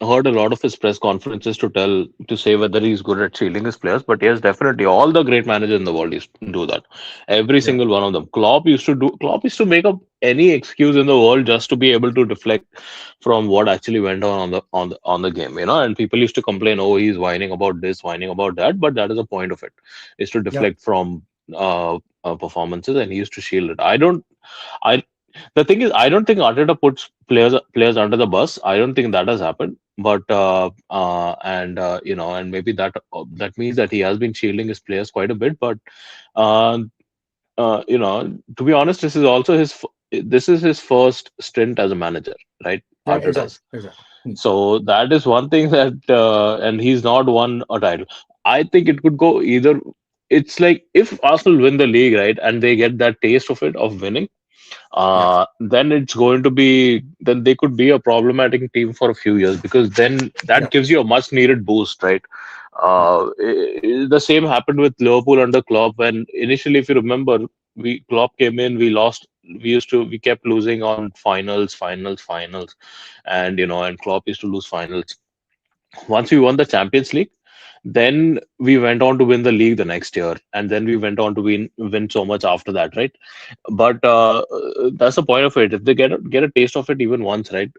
S2: heard a lot of his press conferences to say whether he's good at shielding his players, but yes, definitely all the great managers in the world used to do that. Every
S1: Yeah,
S2: single one of them. Klopp used to make up any excuse in the world just to be able to deflect from what actually went on the game, and people used to complain, oh, he's whining about this, whining about that, but that is the point of it, is to
S1: yeah,
S2: deflect from performances, and he used to shield it. I The thing is, I don't think Arteta puts players under the bus. I don't think that has happened. But and maybe that means that he has been shielding his players quite a bit. But uh, to be honest, this is his first stint as a manager, right?
S1: yeah, exactly,
S2: Arteta's.
S1: exactly. Hmm.
S2: So that is one thing that, and he's not won a title. I think it could go either. It's like if Arsenal win the league, right, and they get that taste of it of winning,
S1: Yeah,
S2: then it's going to be then they could be a problematic team for a few years, because then
S1: yeah,
S2: that gives you a much needed boost, right?
S1: yeah,
S2: The same happened with Liverpool under Klopp, when initially, if you remember, we Klopp came in, we lost. We kept losing on finals, and and Klopp used to lose finals. Once we won the Champions League, then we went on to win the league the next year, and then we went on to win so much after that, right? But that's the point of it. If they get a taste of it even once, right,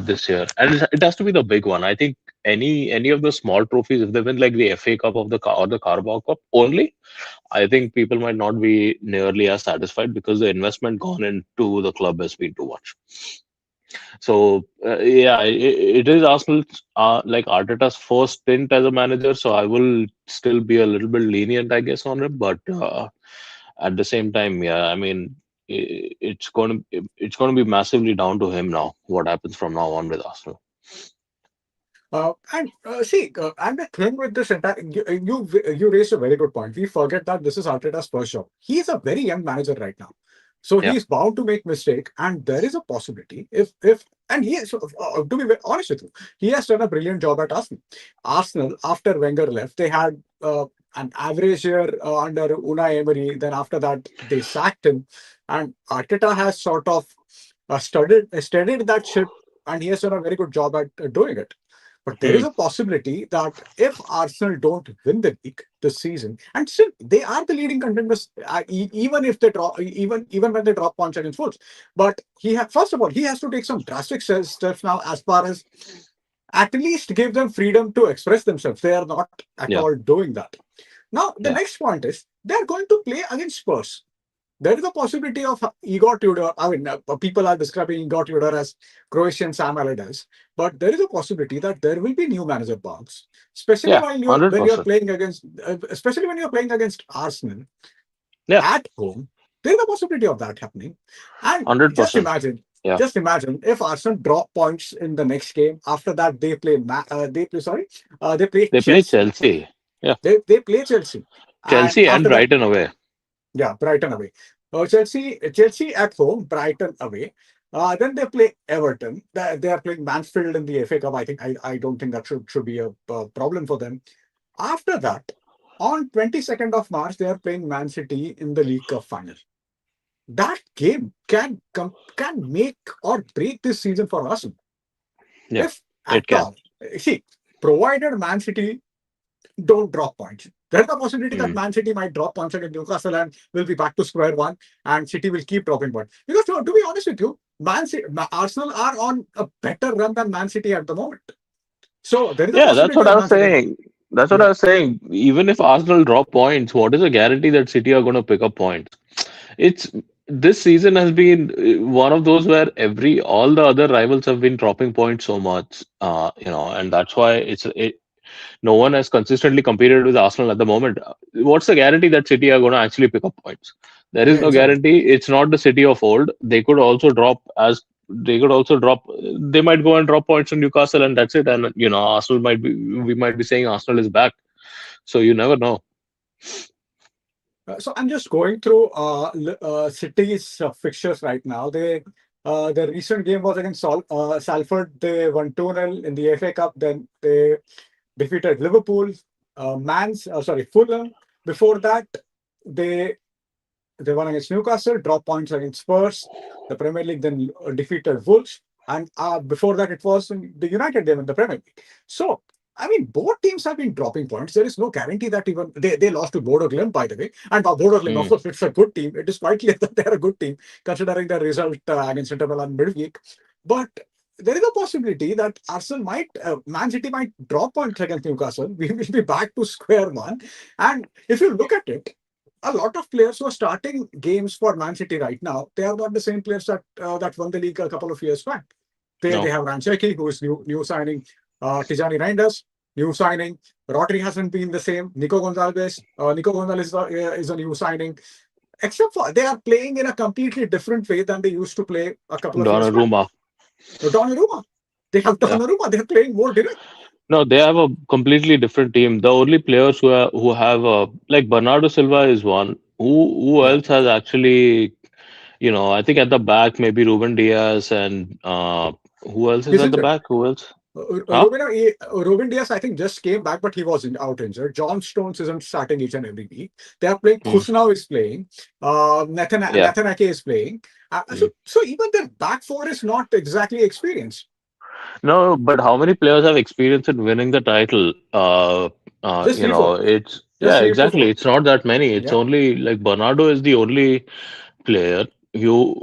S2: this year, and it has to be the big one. I think any of the small trophies, if they win like the FA Cup or the Carabao Cup only, I think people might not be nearly as satisfied, because the investment gone into the club has been too much. So yeah, it is Arsenal's like Arteta's first stint as a manager. So I will still be a little bit lenient, I guess, on him. But at the same time, yeah, I mean, it's going to be massively down to him now. What happens from now on with Arsenal?
S1: And the thing with this entire, you raised a very good point. We forget that this is Arteta's first job. He's a very young manager right now, so
S2: Yeah,
S1: he's bound to make mistake. And there is a possibility if and he is, to be very honest with you, he has done a brilliant job at Arsenal. Arsenal after Wenger left, they had an average year under Unai Emery. Then after that, they sacked him, and Arteta has sort of steadied that ship, and he has done a very good job at doing it. But there is
S2: mm,
S1: a possibility that if Arsenal don't win the league this season, and still they are the leading contenders, even if they drop, even when they drop points against Wolves. But first of all, he has to take some drastic steps now, as far as at least give them freedom to express themselves. They are not at
S2: yeah,
S1: all doing that. Now, the
S2: yeah,
S1: next point is they are going to play against Spurs. There is a possibility of Igor Tudor. I mean, people are describing Igor Tudor as Croatian Sam Allardyce, but there is a possibility that there will be new manager bounce, especially
S2: yeah,
S1: when
S2: hundred
S1: you're
S2: percent.
S1: playing against, especially when you're playing against Arsenal
S2: Yeah,
S1: at home. There is a possibility of that happening. And
S2: 100%. Yeah,
S1: just imagine if Arsenal drop points in the next game. After that, they play
S2: they play
S1: Chelsea.
S2: Chelsea. Yeah,
S1: They play Chelsea, and
S2: Chelsea and
S1: after that,
S2: Brighton away.
S1: yeah, Brighton away. Chelsea at home, Brighton away. Then they play Everton. They are playing Mansfield in the FA Cup. I don't think that should be a problem for them. After that, on 22nd of March, they are playing Man City in the League Cup final. That game can make or break this season for us
S2: Yeah,
S1: if at
S2: it can.
S1: all. See, provided Man City don't drop points. There's a possibility that
S2: Mm.
S1: Man City might drop points against Newcastle and will be back to square one, and City will keep dropping points. Because to be honest with you, Arsenal are on a better run than Man City at the moment. So there is a
S2: Yeah, that's
S1: possibility
S2: what I
S1: of
S2: was
S1: Man City.
S2: saying. That's what I
S1: Yeah,
S2: was saying. Even if Arsenal drop points, what is a guarantee that City are going to pick up points? It's this season has been one of those where every all the other rivals have been dropping points so much, and that's why no one has consistently competed with Arsenal at the moment. What's the guarantee that City are going to actually pick up points? There is
S1: yeah,
S2: no
S1: exactly.
S2: guarantee. It's not the City of old. They could also drop. They might go and drop points on Newcastle, and that's it. And Arsenal might be. We might be saying Arsenal is back. So you never know.
S1: So I'm just going through City's fixtures right now. The recent game was against Salford. They won 2-0 in the FA Cup. Then they defeated Liverpool, Fulham. Before that, they they won against Newcastle, dropped points against Spurs. The Premier League then defeated Wolves, and before that, it was the United game in the Premier League. So, I mean, both teams have been dropping points. There is no guarantee that even they lost to Bodo Glimt, by the way. And Bodo Glimt, of
S2: Mm.
S1: course, it's a good team. It is quite clear that they're a good team, considering their result against Inter Milan midweek. But there is a possibility that Man City might drop points against Newcastle. We will be back to square one. And if you look at it, a lot of players who are starting games for Man City right now, they are not the same players that won the league a couple of years back. They
S2: No,
S1: have Rancheki, who is new signing, Tijani Reinders, new signing. Rodri hasn't been the same. Nico Gonzalez is a new signing. Except for they are playing in a completely different way than they used to play a couple of years back.
S2: Donnarumma.
S1: Donnarumma, they have
S2: Yeah.
S1: Donnarumma. They are playing more direct.
S2: No, they have a completely different team. The only players who have like Bernardo Silva is one. Who
S1: Yeah,
S2: else has actually, I think at the back maybe Ruben Diaz and who else is at
S1: isn't
S2: the
S1: it?
S2: back? Who else? Huh?
S1: Ruben Diaz, I think, just came back, but he was out injured. John Stones isn't starting each and every week. They are playing.
S2: Hmm.
S1: Kusnau is playing.
S2: Yeah.
S1: Nathan Ake is playing.
S2: Hmm.
S1: So even the back four is not exactly experienced.
S2: No, but how many players have experience in winning the title?
S1: Just three, four.
S2: It's
S1: Just
S2: yeah,
S1: three to
S2: exactly.
S1: four.
S2: It's not that many. It's
S1: Yeah.
S2: only like Bernardo is the only player you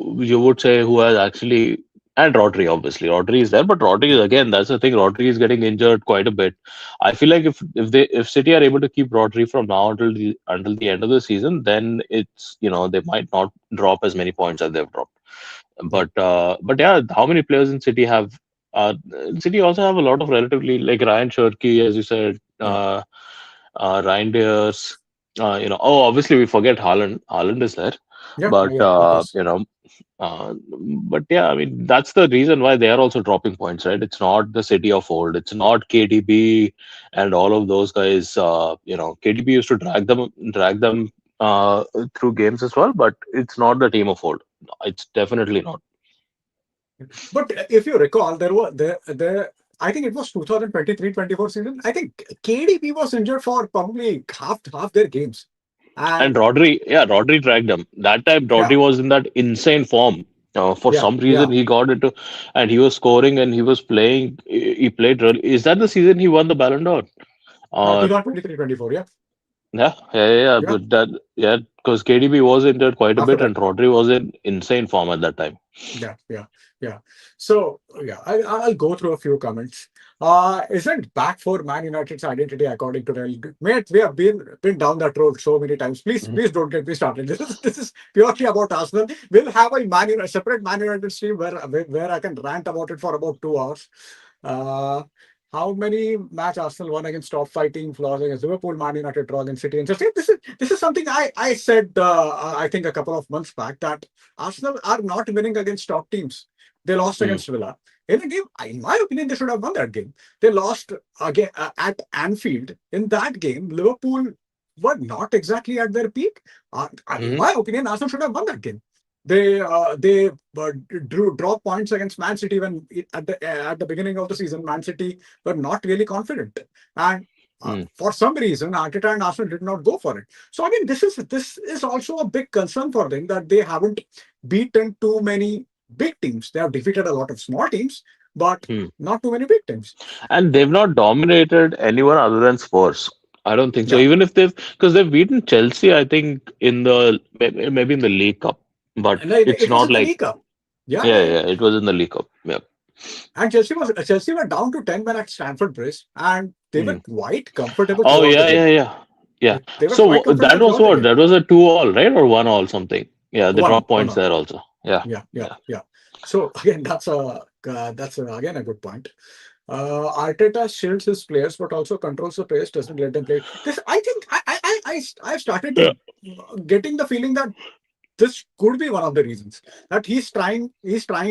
S2: would say who has actually, and Rodri obviously. Rodri is there, but Rodri is
S1: Yeah.
S2: again, that's the thing. Rodri is getting injured quite a bit. I feel like if City are able to keep Rodri from now until the end of the season, then it's they might not drop as many points as they've dropped.
S1: Yeah.
S2: But yeah, how many players in City have? City also have a lot of relatively like Ryan Cherky, as you said,
S1: Yeah.
S2: Ryan Diaz. Oh, obviously we forget Haaland. Haaland is there.
S1: Yeah,
S2: But
S1: yeah, of course.
S2: uh, but yeah, I mean that's the reason why they are also dropping points, right? It's not the city of old. It's not KDB and all of those guys. KDB used to drag them through games as well, but it's not the team of old. It's definitely not.
S1: But if you recall, there I think it was 2023-24 season. I think KDB was injured for probably half their games.
S2: And
S1: And
S2: Rodri dragged them. That time,
S1: yeah,
S2: Rodri was in that insane form. For
S1: yeah,
S2: some
S1: yeah.
S2: reason, he got into, and he was scoring and he was playing. He played really. Is that the season he won the Ballon d'Or? Or
S1: 2023-24, yeah.
S2: yeah, yeah, yeah, yeah.
S1: Yeah.
S2: But that, yeah, because KDB was injured quite a
S1: After
S2: bit,
S1: that.
S2: and Rodri was in insane form at that time.
S1: Yeah, yeah, yeah. So yeah, I'll go through a few comments. Isn't back for Man United's identity according to Real? Mate, we have been down that road so many times.
S2: Mhm.
S1: Please don't get me started. This is purely about Arsenal. We'll have a separate Man United stream where I can rant about it for about 2 hours. Uh, how many match Arsenal won against top five teams, lost against Liverpool, Man United, draw against City, and just this is something I said I think a couple of months back that Arsenal are not winning against top teams. They lost
S2: Mm.
S1: against Villa. In a game, in my opinion, they should have won that game. They lost again at Anfield. In that game, Liverpool were not exactly at their peak. In
S2: Mhm.
S1: my opinion, Arsenal should have won that game. They drew draw points against Man City when at the beginning of the season, Man City were not really confident, and
S2: Mm.
S1: for some reason, Arteta and Arsenal did not go for it. So again, this is also a big concern for them that they haven't beaten too many big teams. They have defeated a lot of small teams, but
S2: Mm.
S1: not too many big teams.
S2: And they've not dominated anyone other than Spurs. I don't think so.
S1: Yeah,
S2: Even if because they've beaten Chelsea, I think in the maybe in the League Cup, but
S1: and
S2: it's
S1: it was
S2: not
S1: in the
S2: like
S1: League Cup. Yeah,
S2: yeah,
S1: yeah, yeah.
S2: yeah, it was in the League Cup. Yeah.
S1: And Chelsea were down to 10 men at Stamford Bridge, and they were
S2: Hmm.
S1: quite comfortable
S2: Oh
S1: throughout the
S2: yeah,
S1: game.
S2: yeah, yeah, yeah.
S1: They were
S2: So
S1: quite
S2: that
S1: comfortable
S2: was
S1: throughout the
S2: what?
S1: game.
S2: That was a 2-all, right, or 1-all something. Yeah, they
S1: One,
S2: dropped
S1: one
S2: points
S1: all.
S2: there also. Yeah,
S1: Yeah, yeah,
S2: yeah.
S1: yeah. So again, again a good point. Arteta shields his players, but also controls the players, doesn't let them play. This, I think, I've started
S2: Yeah.
S1: to getting the feeling that this could be one of the reasons that he's trying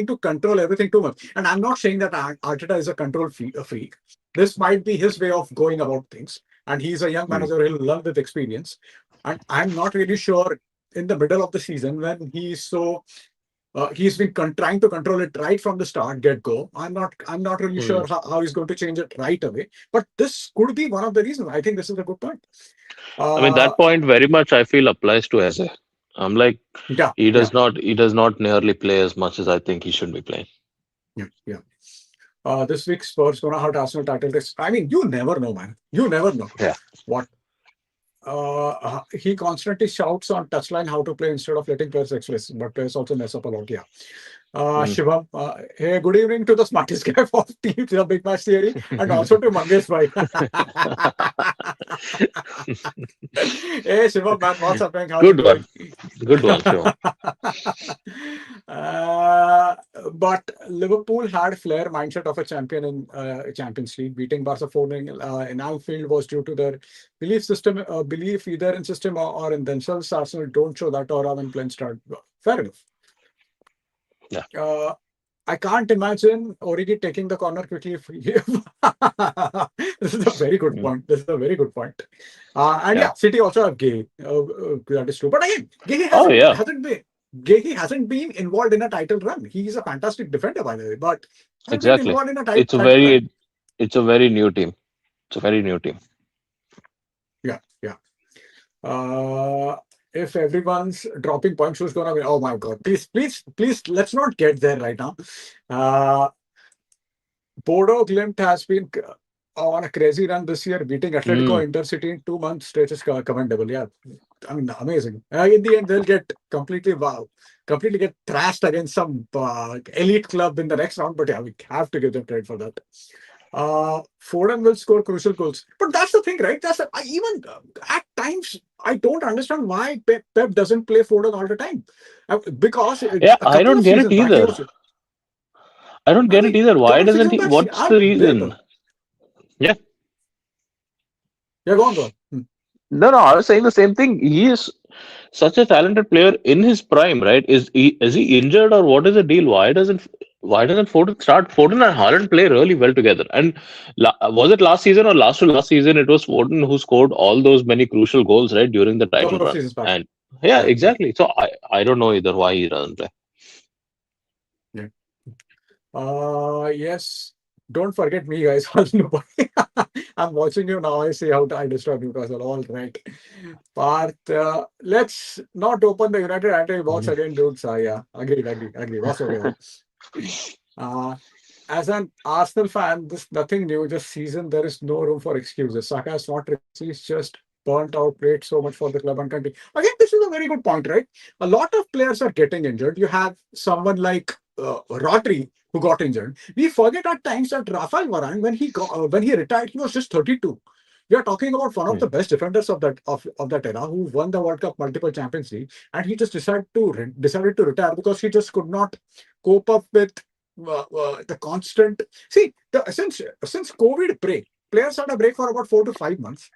S1: to control everything too much. And I'm not saying that Arteta is a freak. This might be his way of going about things, and he's a young
S2: Hmm.
S1: manager. He'll learn with experience, and I'm not really sure in the middle of the season when he's been trying to control it right from the start, get go. I'm not really
S2: Hmm.
S1: sure how he's going to change it right away. But this could be one of the reasons. I think this is a good point.
S2: I mean
S1: Uh,
S2: that point very much I feel applies to Eze. I'm like
S1: yeah,
S2: he
S1: yeah,
S2: does not he does not nearly play as much as I think he should be playing.
S1: yeah, yeah. This week Spurs gonna have Arsenal title race. I mean, you never know, man. You never know
S2: Yeah.
S1: what. He constantly shouts on touchline how to play instead of letting players express, but players also mess up a lot. Yeah.
S2: Hmm.
S1: Shivam, hey, good evening to the smartest guy of team, the Big Match Theory, and also to Mangesh Bhai. Hey, Shivam, man, what's up, man? How's it
S2: Good
S1: going?
S2: one. Good one, Shivam.
S1: uh, but Liverpool had flair mindset of a champion in Champions League. Beating Barca 4-0 in Anfield was due to their belief either in system or in themselves. Arsenal don't show that aura when playing start. Fair enough.
S2: Yeah.
S1: I can't imagine Origi taking the corner quickly. This is a very good
S2: Hmm.
S1: point. This is a very good point. And
S2: Yeah.
S1: yeah, City also have Gay. That is true. But again, Gay
S2: Oh yeah.
S1: hasn't been involved in a title run. He's a fantastic defender, by the way, but hasn't been
S2: Exactly.
S1: involved in a
S2: It's a
S1: title run.
S2: very it's a very new team. It's a very new team.
S1: Yeah, yeah. Uh, if everyone's dropping points, who's gonna win? Oh my God! Please, let's not get there right now. Uh, Bodo Glimt has been on a crazy run this year, beating Atletico
S2: Mm.
S1: Intercity in 2 months straight is commendable. Yeah, I mean, amazing. In the end, they'll get completely get thrashed against some elite club in the next round. But yeah, we have to give them credit for that. Foden will score crucial goals, but that's the thing, right? Even at times I don't understand why Pep doesn't play Foden all the time, because
S2: Yeah,
S1: a
S2: I
S1: couple
S2: don't
S1: of
S2: get it
S1: seasons back he
S2: either.
S1: was.
S2: I don't
S1: I
S2: get it
S1: mean,
S2: either.
S1: a
S2: Why
S1: couple of
S2: doesn't
S1: seasons
S2: he?
S1: back,
S2: What's the reason?
S1: unbelievable.
S2: Yeah.
S1: Yeah, go on, go on.
S2: No, no, I was saying the same thing. He is such a talented player in his prime, right? Is he injured or what is the deal? Why doesn't Foden start? Foden and Haaland play really well together. And was it last season or last to last season? It was Foden who scored all those many crucial goals, right, during the title
S1: Couple of
S2: run.
S1: seasons back.
S2: And yeah,
S1: Yeah, yeah,
S2: exactly. So I don't know either why he doesn't play.
S1: yeah. Yes. Don't forget me, guys. I'm watching you now. I see how I destroy Newcastle. All right. But let's not open the United anti-box
S2: Mhm.
S1: again, dude. So, yeah, agreed, agreed, agreed. What's okay? Uh, as an Arsenal fan, this nothing new. This season, there is no room for excuses. Saka is not replaced. He's just burnt out, played so much for the club and country. Again, this is a very good point, right? A lot of players are getting injured. You have someone like Rodri who got injured. We forget at times that Rafael Varane, when he retired, he was just 32. We are talking about one of
S2: Hmm.
S1: the best defenders of that era, who won the World Cup, multiple Champions League, and he just decided to retire because he just could not cope up with the constant. See, since COVID break, players had a break for about 4 to 5 months.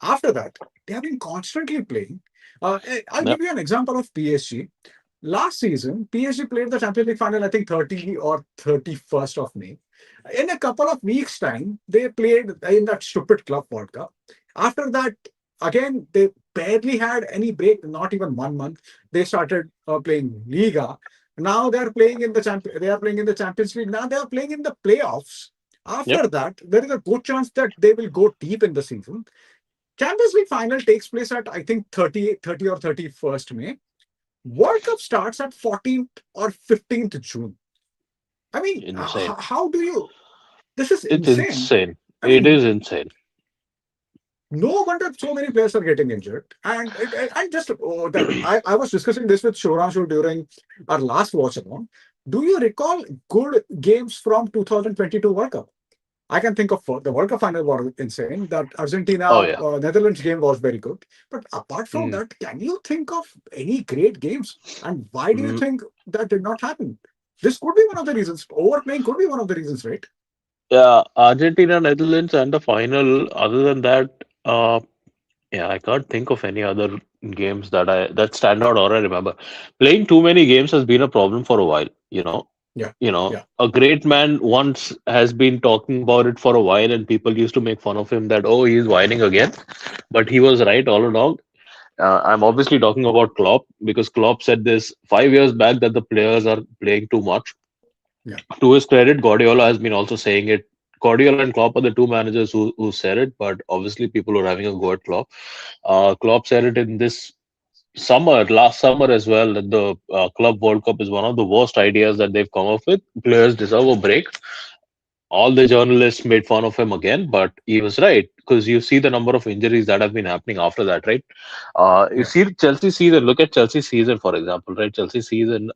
S1: After that, they have been constantly playing. I'll
S2: Yeah.
S1: give you an example of PSG. Last season, PSG played the Champions League final, I think 30 or 31st of May. In a couple of weeks' time, they played in that stupid Club World Cup. After that, again, they barely had any break, not even 1 month. They started playing Liga. Now they are playing in the Champions League. Now they are playing in the playoffs.
S2: Yep.
S1: After that, there is a good chance that they will go deep in the season. Champions League final takes place at I think 30 or 31st May. World Cup starts at 14th or 15th June. I mean,
S2: Insane.
S1: how do you? This is
S2: It's
S1: insane.
S2: insane.
S1: I
S2: It
S1: mean,
S2: is insane.
S1: no wonder so many players are getting injured. And I just I was discussing this with Shoranshu during our last watch along. Do you recall good games from 2022 World Cup? I can think of the World Cup final was insane. That
S2: Oh
S1: Argentina
S2: yeah.
S1: Netherlands game was very good. But apart from
S2: Mm.
S1: that, can you think of any great games? And why do you
S2: Mm,
S1: think that did not happen? This could be one of the reasons. Overplaying could be one of the reasons, right?
S2: yeah, Argentina, Netherlands, and the final. Other than that, yeah, I can't think of any other games that stand out or I remember. Playing too many games has been a problem for a while.
S1: Yeah, yeah,
S2: A great man once has been talking about it for a while, and people used to make fun of him that he's whining again, but he was right all along. I'm obviously talking about Klopp because Klopp said this 5 years back that the players are playing too much.
S1: yeah,
S2: To his credit, Guardiola has been also saying it. Guardiola and Klopp are the two managers who said it, but obviously people are having a go at Klopp. Klopp said it in this last summer as well, that the Club World Cup is one of the worst ideas that they've come up with. Players deserve a break. All the journalists made fun of him again, but he was right because you see the number of injuries that have been happening after that, right? You
S1: yeah,
S2: see Chelsea season. Look at Chelsea season, for example, right? Chelsea season.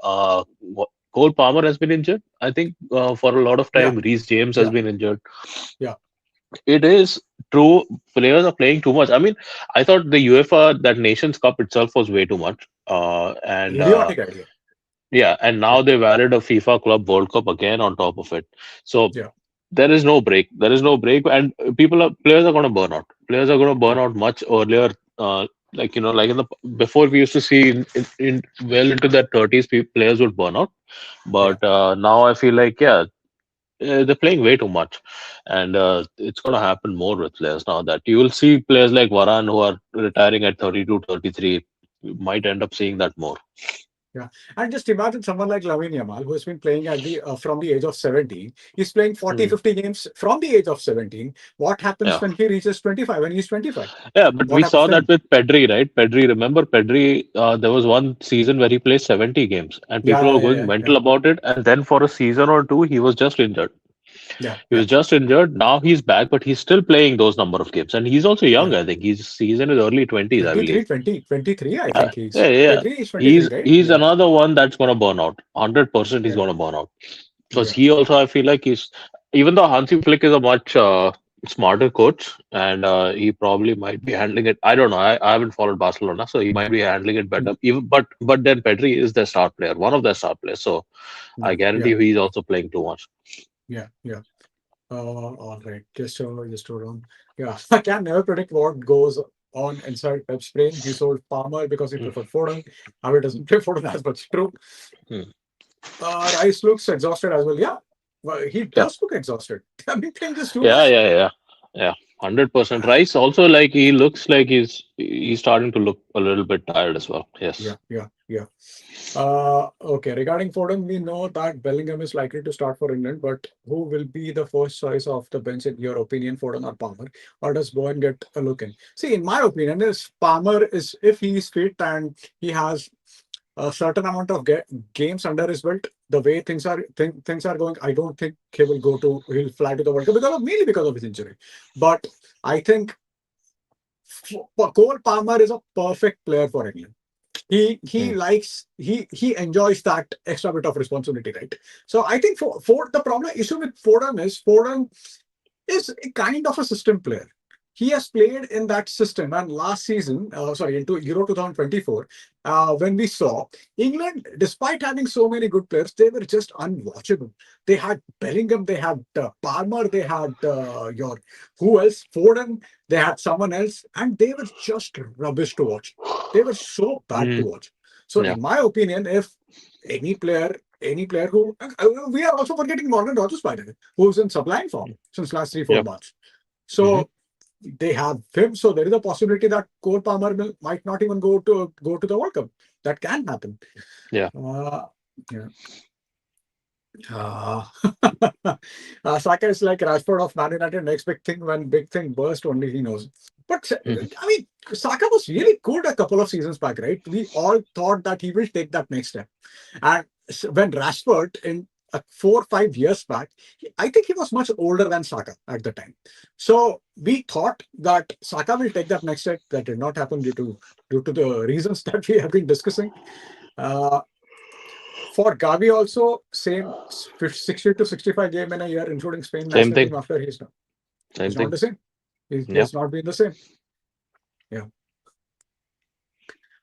S2: Cole Palmer has been injured. I think for a lot of
S1: yeah,
S2: time, Reece James has
S1: yeah,
S2: been injured.
S1: yeah.
S2: It is true. Players are playing too much. I mean, I thought the UEFA, that Nations Cup itself was way too much. And
S1: Idiotic idea.
S2: yeah, and
S1: Yeah,
S2: now they've added a FIFA Club World Cup again on top of it. So
S1: yeah,
S2: there is no break. There is no break, and players are going to burn out. Players are going to burn
S1: yeah,
S2: out much earlier. Like in the before we used to see in well into their 30s, players would burn out.
S1: yeah.
S2: But now I feel like yeah, they're playing way too much, and it's going to happen more with players now that you will see players like Varane who are retiring at 32, 33. You might end up seeing that more.
S1: Yeah, and just imagine someone like Lamine Yamal, who has been playing at the from the age of 17. He's playing 40,
S2: Mm,
S1: 50 games from the age of 17. What happens
S2: yeah.
S1: when he reaches 25, when he's 25?
S2: Yeah, but
S1: What
S2: we
S1: happens
S2: saw that
S1: then?
S2: with Pedri, right? Pedri, remember Pedri? There was one season where he played 70 games, and
S1: Yeah,
S2: people
S1: yeah,
S2: were
S1: yeah,
S2: going
S1: yeah,
S2: mental
S1: yeah,
S2: about it. And then for a season or two, he was just injured.
S1: yeah,
S2: He
S1: yeah,
S2: was just injured. Now he's back, but he's still playing those number of games, and he's also young.
S1: yeah.
S2: I think he's in his early 20s, I
S1: 23,
S2: believe.
S1: 20, 23, I
S2: Yeah,
S1: think
S2: yeah,
S1: he's.
S2: yeah.
S1: Pedri is 23,
S2: He's
S1: right?
S2: he's
S1: Yeah,
S2: another one that's gonna burn out. 100% he's
S1: yeah,
S2: gonna burn out because
S1: yeah,
S2: he also I feel like he's even though Hansi Flick is a much smarter coach and he probably might be handling it. I don't know. I haven't followed Barcelona, so he might be handling it
S1: mm,
S2: better. Even but then Pedri is their star player, one of their star players. So I
S1: yeah,
S2: guarantee
S1: yeah,
S2: you he's also playing too much.
S1: yeah, yeah. All right. Just hold on. Yeah, I can never predict what goes on inside Pep's brain. He sold Palmer because he
S2: Mm,
S1: preferred Foden. Now he doesn't play Foden as much. True.
S2: mm.
S1: Rice looks exhausted as well. Yeah, well, he
S2: Yeah,
S1: does look exhausted. I mean, playing just too
S2: yeah,
S1: much.
S2: yeah, yeah, yeah. 100%.
S1: Uh,
S2: Rice also, like, he looks like he's starting to look a little bit tired as well.
S1: yeah,
S2: Yes.
S1: yeah, yeah. Okay, regarding Foden, we know that Bellingham is likely to start for England, but who will be the first choice of the bench in your opinion, Foden or Palmer? Or does Bowen get a look in? See, in my opinion, is Palmer is if he is fit and he has a certain amount of games under his belt, the way things are going, I don't think he'll fly to the World Cup mainly because of his injury. But I think Cole Palmer is a perfect player for England. He
S2: Mm,
S1: likes he enjoys that extra bit of responsibility, right? So I think for the problem issue with Foden is a kind of a system player. He has played in that system, and last season, into Euro 2024, when we saw England, despite having so many good players, they were just unwatchable. They had Bellingham, they had Palmer, they had your who else? Foden, they had someone else, and they were just rubbish to watch. They were so bad to
S2: mm,
S1: watch. So,
S2: yeah.
S1: in my opinion, if any player who we are also forgetting Morgan Rogers, by the way, who's in sublime form since last three, four
S2: Yeah.
S1: months.
S2: Hmm.
S1: So they have him. So there is a possibility that Cole Palmer might not even go to the World Cup. That can happen.
S2: Yeah.
S1: Uh, yeah. Uh, Saka is like Rashford of Man United. Next big thing when big thing burst, only he knows. But
S2: Hmm.
S1: I mean, Saka was really good a couple of seasons back, right? We all thought that he will take that next step. And when Rashford in 4 or 5 years back, I think he was much older than Saka at the time. So we thought that Saka will take that next step. That did not happen due to the reasons that we have been discussing. Uh, for Gavi also, same 60 to 65 game in a year, including Spain
S2: Same
S1: national team
S2: thing.
S1: after
S2: Same
S1: he's not
S2: thing.
S1: the same. He
S2: Yeah.
S1: has not been the same. Yeah.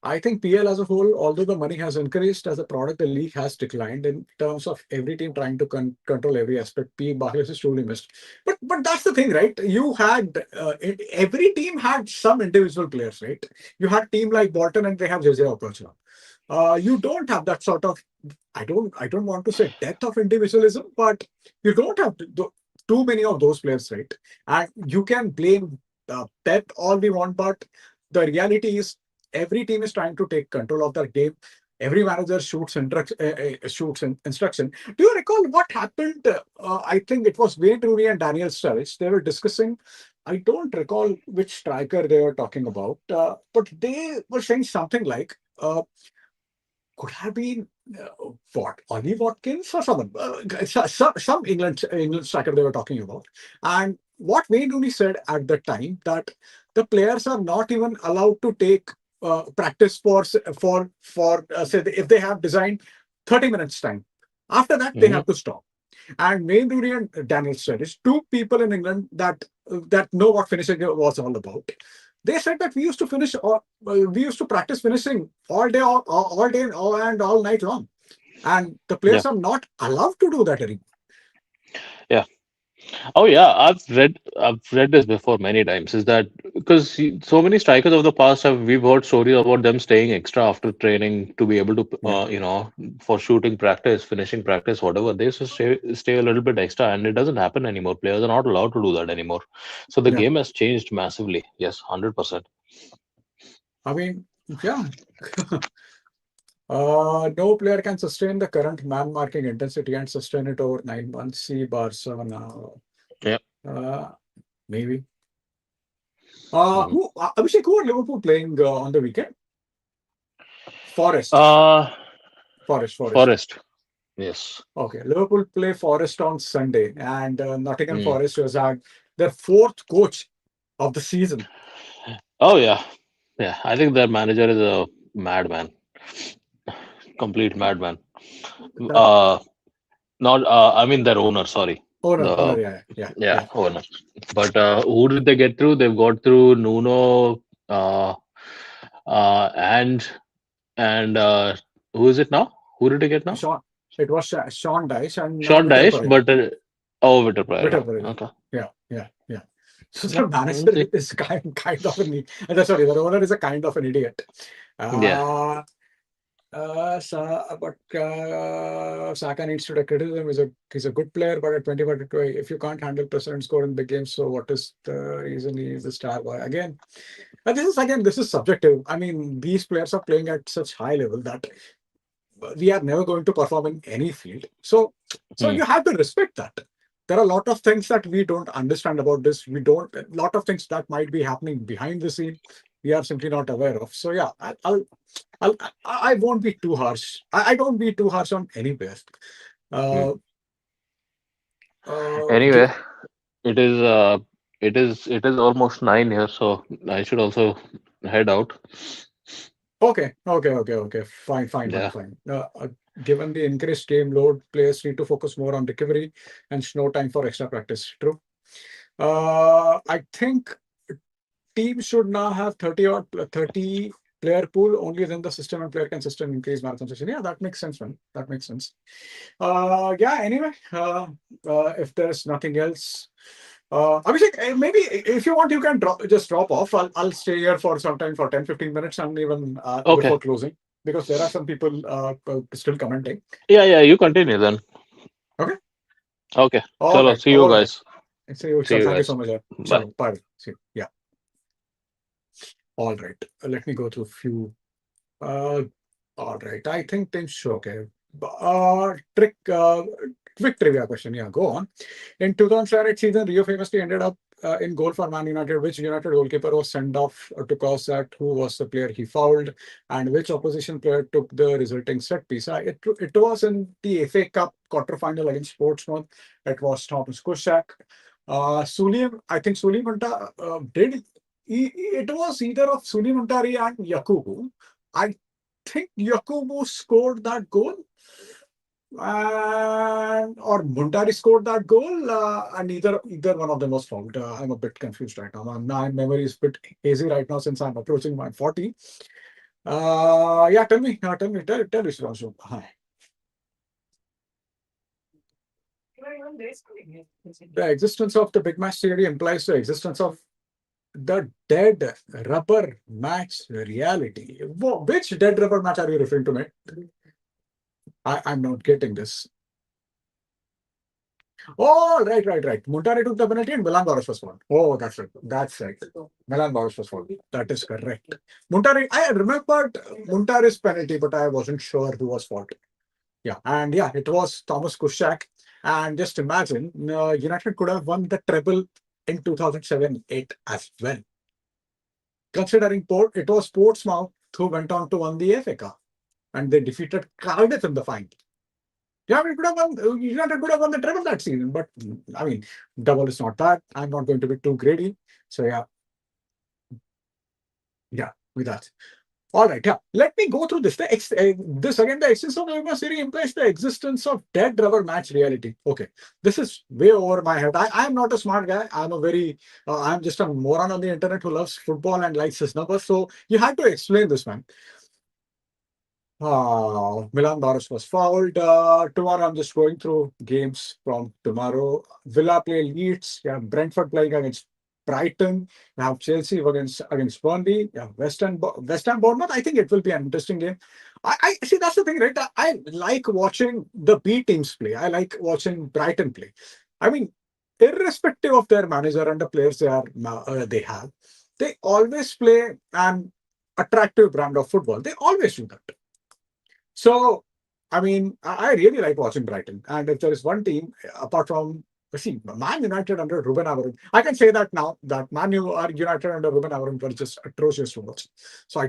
S1: I think PL as a whole, although the money has increased as a product, the league has declined in terms of every team trying to control every aspect. P. Barclays is truly missed. But that's the thing, right? You had every team had some individual players, right? You had team like Bolton and they have JJ Okocha. You don't have that sort of I don't want to say death of individualism, but you don't have too many of those players, right? And you can blame Pep all we want, but the reality is every team is trying to take control of their game. Every manager shoots instruction. Do you recall what happened? I think it was Wayne Rooney and Daniel Sturridge. They were discussing. I don't recall which striker they were talking about, but they were saying something like, could have been what Ollie Watkins or someone, some England striker they were talking about. And what Wayne Rooney said at the time that the players are not even allowed to take practice for say if they have designed 30 minutes time. After that, they
S2: Hmm.
S1: have to stop. And Wayne Rooney and Daniel Sturridge, two people in England that know what finishing was all about. They said that we used to practice finishing all day, and all night long, and the
S2: Yeah.
S1: players are not allowed to do that anymore.
S2: Yeah. Oh yeah, I've read this before many times. Is that because so many strikers of the past have we've heard stories about them staying extra after training to be able to
S1: Yeah,
S2: for shooting practice, finishing practice, whatever. They used to stay a little bit extra, and it doesn't happen anymore. Players are not allowed to do that anymore. So the
S1: yeah.
S2: game has changed massively. Yes, 100%.
S1: I mean, yeah. No player can sustain the current man marking intensity and sustain it over 9 months. See Barcelona.
S2: Yeah.
S1: Uh, maybe.
S2: Mhm.
S1: Who Abhishek? Who are Liverpool playing on the weekend? Forest.
S2: Uh
S1: Forest.
S2: Forest. Yes.
S1: Okay, Liverpool play Forest on Sunday, and Nottingham
S2: Mm.
S1: Forest has had their fourth coach of the season.
S2: Oh yeah. Yeah. I think their manager is a madman, complete madman.
S1: That
S2: Uh, Not, I mean their owner. Sorry,
S1: owner,
S2: the
S1: yeah, yeah,
S2: yeah
S1: yeah.
S2: owner. But who did they get through? They've got through Nuno, uh, and who is it now? Who did they get now?
S1: Sean, it was Sean Dyche and now
S2: Sean
S1: Vitor
S2: Dyche,
S1: Pereira.
S2: but oh, Vitor Pereira.
S1: Vitor Pereira.
S2: Okay.
S1: Yeah, yeah, yeah. So
S2: Yeah,
S1: the
S2: we'll
S1: manager
S2: see.
S1: is kind of an sorry, the owner is a kind of an idiot.
S2: Yeah.
S1: Uh, Saka needs to take criticism. He's a good player, but at 2022, if you can't handle pressure and score in big games, so what is the reason he is the star boy again? And this is subjective. I mean, these players are playing at such high level that we are never going to perform in any field. So
S2: Hmm.
S1: you have to respect that. There are a lot of things that we don't understand about this. We don't a lot of things that might be happening behind the scene. We are simply not aware of. So yeah, I won't be too harsh. I don't be too harsh on any player.
S2: Hmm.
S1: Uh,
S2: Anyway, it is it is almost 9 here, so I should also head out.
S1: okay. Fine.
S2: Yeah.
S1: Given the increased game load, players need to focus more on recovery and no time for extra practice. True. I think teams should now have 30 player pool. Only then the system and player consistent increase marathon session. Yeah, that makes sense, man. That makes sense. Yeah. Anyway, if there's nothing else, Abhishek, maybe if you want, you can just drop off. I'll stay here for some time for 10-15 minutes and even
S2: Okay.
S1: before closing because there are some people still commenting.
S2: Yeah, yeah, you continue then.
S1: Okay.
S2: Okay.
S1: All
S2: Chalo,
S1: right.
S2: see you
S1: All right.
S2: guys.
S1: See you.
S2: See
S1: Chal.
S2: you
S1: Thank you so
S2: guys.
S1: much. Yeah.
S2: Bye.
S1: Chalo. Bye. See you. Yeah. All right. Let me go through a few. Uh, all right. I think things show okay. Trick. Quick trivia question. Yeah. Go on. In 2008 season, Rio famously ended up in goal for Man United. Which United goalkeeper was sent off to cause that? Who was the player he fouled? And which opposition player took the resulting set piece? It was in the FA Cup quarterfinal against Portsmouth. It was Thomas Kuszczak. Sulim, I think Sulim did. It was either of Sulim Muntari and Yakubu. I think Yakubu scored that goal and or Muntari scored that goal, and either one of them was fouled. I'm a bit confused right now. My memory is a bit hazy right now since I'm approaching my 40. Yeah, tell me, Sudhanshu. Hi. The existence of the big match theory implies the existence of the dead rubber match reality. Which dead rubber match are you referring to, mate? I'm not getting this. Oh, right. Muntari took the penalty and Milan Baros was one. Oh, that's right. That's right. Milan Baros was one. That is correct. Muntari, I remembered Muntari's penalty, but I wasn't sure who was fault. Yeah, and yeah, it was Thomas Kuszczak. And just imagine, United could have won the treble in 2007-8 as well. Considering it was Portsmouth who went on to win the FA Cup, and they defeated Cardiff in the final. Yeah, we could have won. United could have won the treble that season, but I mean, double is not that. I'm not going to be too greedy. So yeah, with that. All right, yeah. Let me go through this. This again, the existence of Eva Siri implies the existence of dead rubber match reality. Okay, this is way over my head. I'm not a smart guy. I'm just a moron on the internet who loves football and likes his numbers. So you had to explain this, man. Milan Baros was fouled. Tomorrow, I'm just going through games from tomorrow. Villa play Leeds. Yeah, Brentford playing against Brighton. You have Chelsea against Burnley. Yeah, West Ham Bournemouth. I think it will be an interesting game. I see that's the thing, right? I like watching the B teams play. I like watching Brighton play. I mean, irrespective of their manager and the players they have, they always play an attractive brand of football. They always do that. So, I mean, I really like watching Brighton. And if there is one team, apart from, see, Man United under Ruben Amorim, I can say that now that United under Ruben Amorim were just atrocious to watch. So I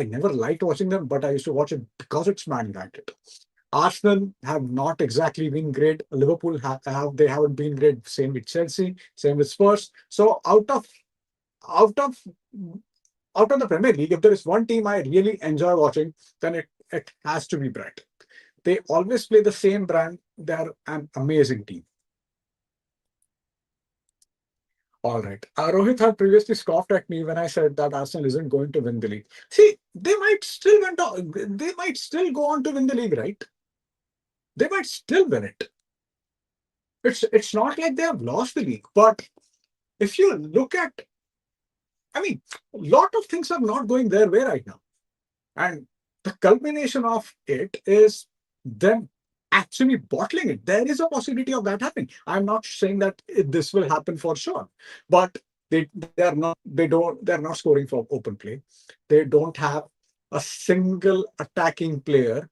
S1: never liked watching them, but I used to watch it because it's Man United. Arsenal have not exactly been great. Liverpool they haven't been great. Same with Chelsea. Same with Spurs. So out of out of the Premier League, if there is one team I really enjoy watching, then it has to be Brighton. They always play the same brand. They're an amazing team. All right. Rohit had previously scoffed at me when I said that Arsenal isn't going to win the league. See, they might still go on to win the league, right? They might still win it. It's not like they have lost the league, but if you look at, I mean, a lot of things are not going their way right now. And the culmination of it is them actually bottling it. There is a possibility of that happening. I'm not saying that this will happen for sure, but they're not scoring for open play. They don't have a single attacking player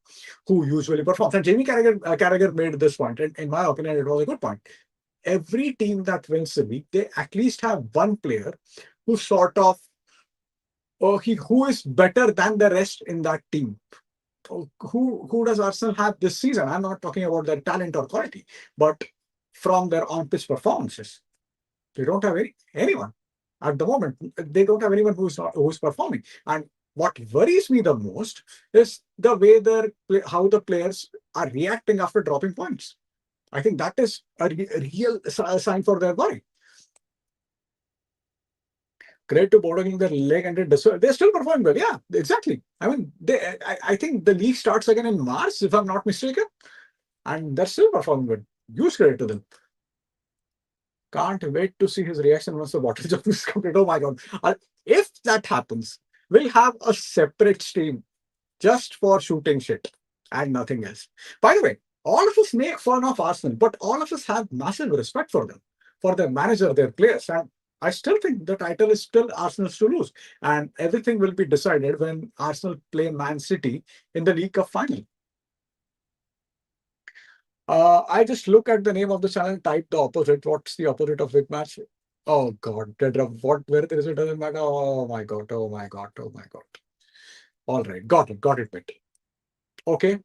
S1: who usually performs. And Jamie Carragher made this point, and in my opinion, it was a good point. Every team that wins the league, they at least have one player who sort of who is better than the rest in that team. Who does Arsenal have this season? I'm not talking about their talent or quality, but from their on-pitch performances, they don't have anyone at the moment. They don't have anyone who's performing. And what worries me the most is the way how the players are reacting after dropping points. I think that is a real sign for their worry. Great to Bodo their leg ended. They're still performing well. Yeah, exactly. I mean, I think the league starts again in March, if I'm not mistaken, and they're still performing good. Huge credit to them. Can't wait to see his reaction once the bottle jump is complete. Oh my god! If that happens, we'll have a separate stream just for shooting shit and nothing else. By the way, all of us make fun of Arsenal, but all of us have massive respect for them, for their manager, their players, and I still think the title is still Arsenal's to lose, and everything will be decided when Arsenal play Man City in the League Cup final. I just look at the name of the channel, type the opposite. What's the opposite of big match? Oh God, what where the result doesn't matter. Oh my God, oh my God, oh my God. All right, got it, mate. Okay.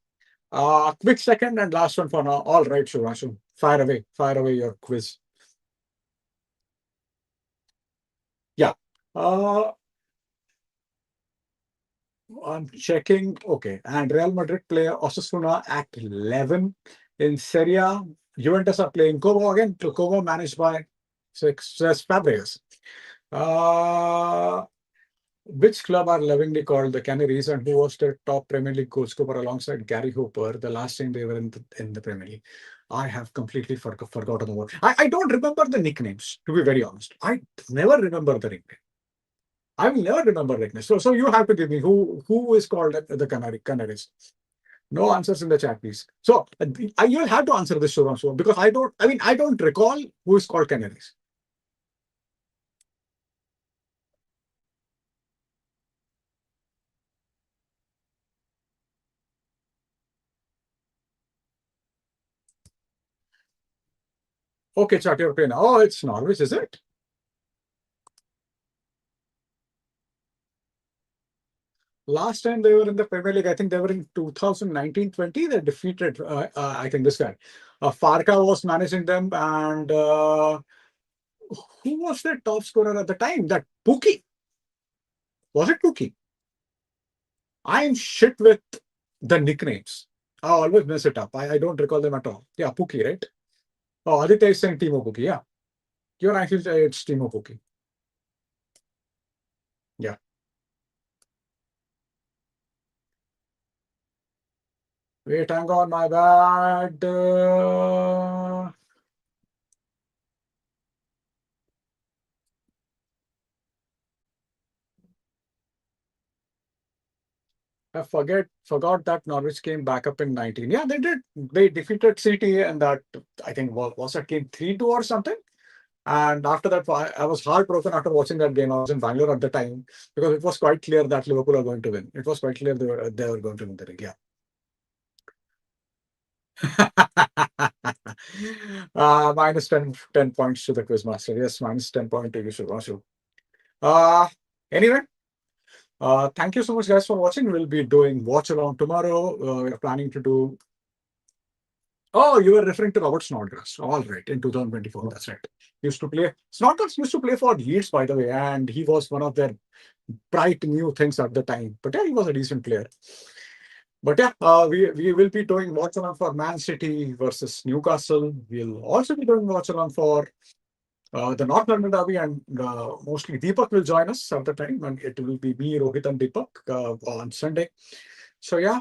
S1: Quick second and last one for now. All right, Shubhashu, fire away your quiz. Yeah. Uh, I'm checking. Okay. And Real Madrid play Osasuna at 11 in Serie A. Juventus are playing Como again. Como managed by Cesc Fabregas. Uh, which club are lovingly called the Canaries, and who was their top Premier League goalscorer alongside Gary Hooper the last time they were in the Premier League? I have completely forgotten the word. I don't remember the nicknames, to be very honest. I never remember the nickname. I will never remember nicknames. So you have to give me who is called the Canaries. No answers in the chat, please. So you'll have to answer this, Shubham, because I don't recall who is called Canaries. Okay, chat your pen. Oh, it's Norwich, is it? Last time they were in the Premier League, I think they were in 2019-20. They defeated, I think, this guy. Farka was managing them, and who was their top scorer at the time? That Pookie. Was it Pookie? I'm shit with the nicknames. I always mess it up. I don't recall them at all. Yeah, Pookie, right? Oh, Aditya is saying Timo Pookie. Yeah. You're actually, it's Timo Pookie. Yeah. Wait, hang on, my bad. I forgot that Norwich came back up in 19. Yeah, they did. They defeated City, and that I think was that game 3-2 or something. And after that, I was heartbroken after watching that game. I was in Bangalore at the time because it was quite clear that Liverpool are going to win. It was quite clear they were going to win the league. Yeah. Minus 10 points to the Quizmaster. Yes, minus 10 points to you, Shubhashu. Anyway, thank you so much, guys, for watching. We'll be doing watch along tomorrow. We're planning to do. Oh, you were referring to Robert Snodgrass. All right, in 2024. That's right. Used to play. Snodgrass used to play for Leeds, by the way, and he was one of their bright new things at the time. But yeah, he was a decent player. But yeah, we will be doing watch along for Man City versus Newcastle. We'll also be doing watch along for the North London Derby, and mostly Deepak will join us at the time, and it will be me, Rohit, and Deepak on Sunday. So yeah,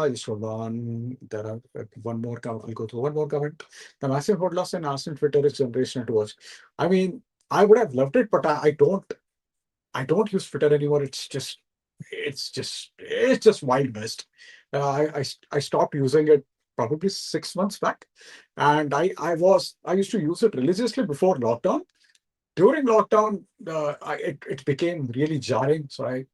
S1: just hold on. There are one more comment. I'll go through one more comment. The massive hold loss in Arsenal Twitter is generational to watch. I mean, I would have loved it, but I don't. I don't use Twitter anymore. It's just wild west. I stopped using it probably 6 months back, and I used to use it religiously before lockdown. During lockdown, it became really jarring. So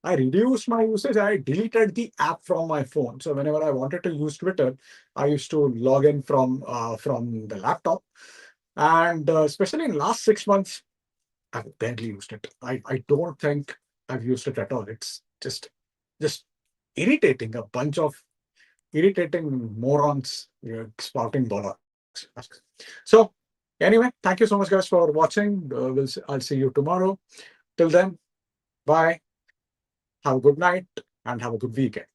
S1: I reduced my usage. I deleted the app from my phone. So whenever I wanted to use Twitter, I used to log in from the laptop. And especially in last 6 months, I've barely used it. I don't think I've used it at all. It's just irritating. A bunch of irritating morons spouting bollocks. So anyway, thank you so much, guys, for watching. I'll see you tomorrow. Till then, bye. Have a good night and have a good weekend.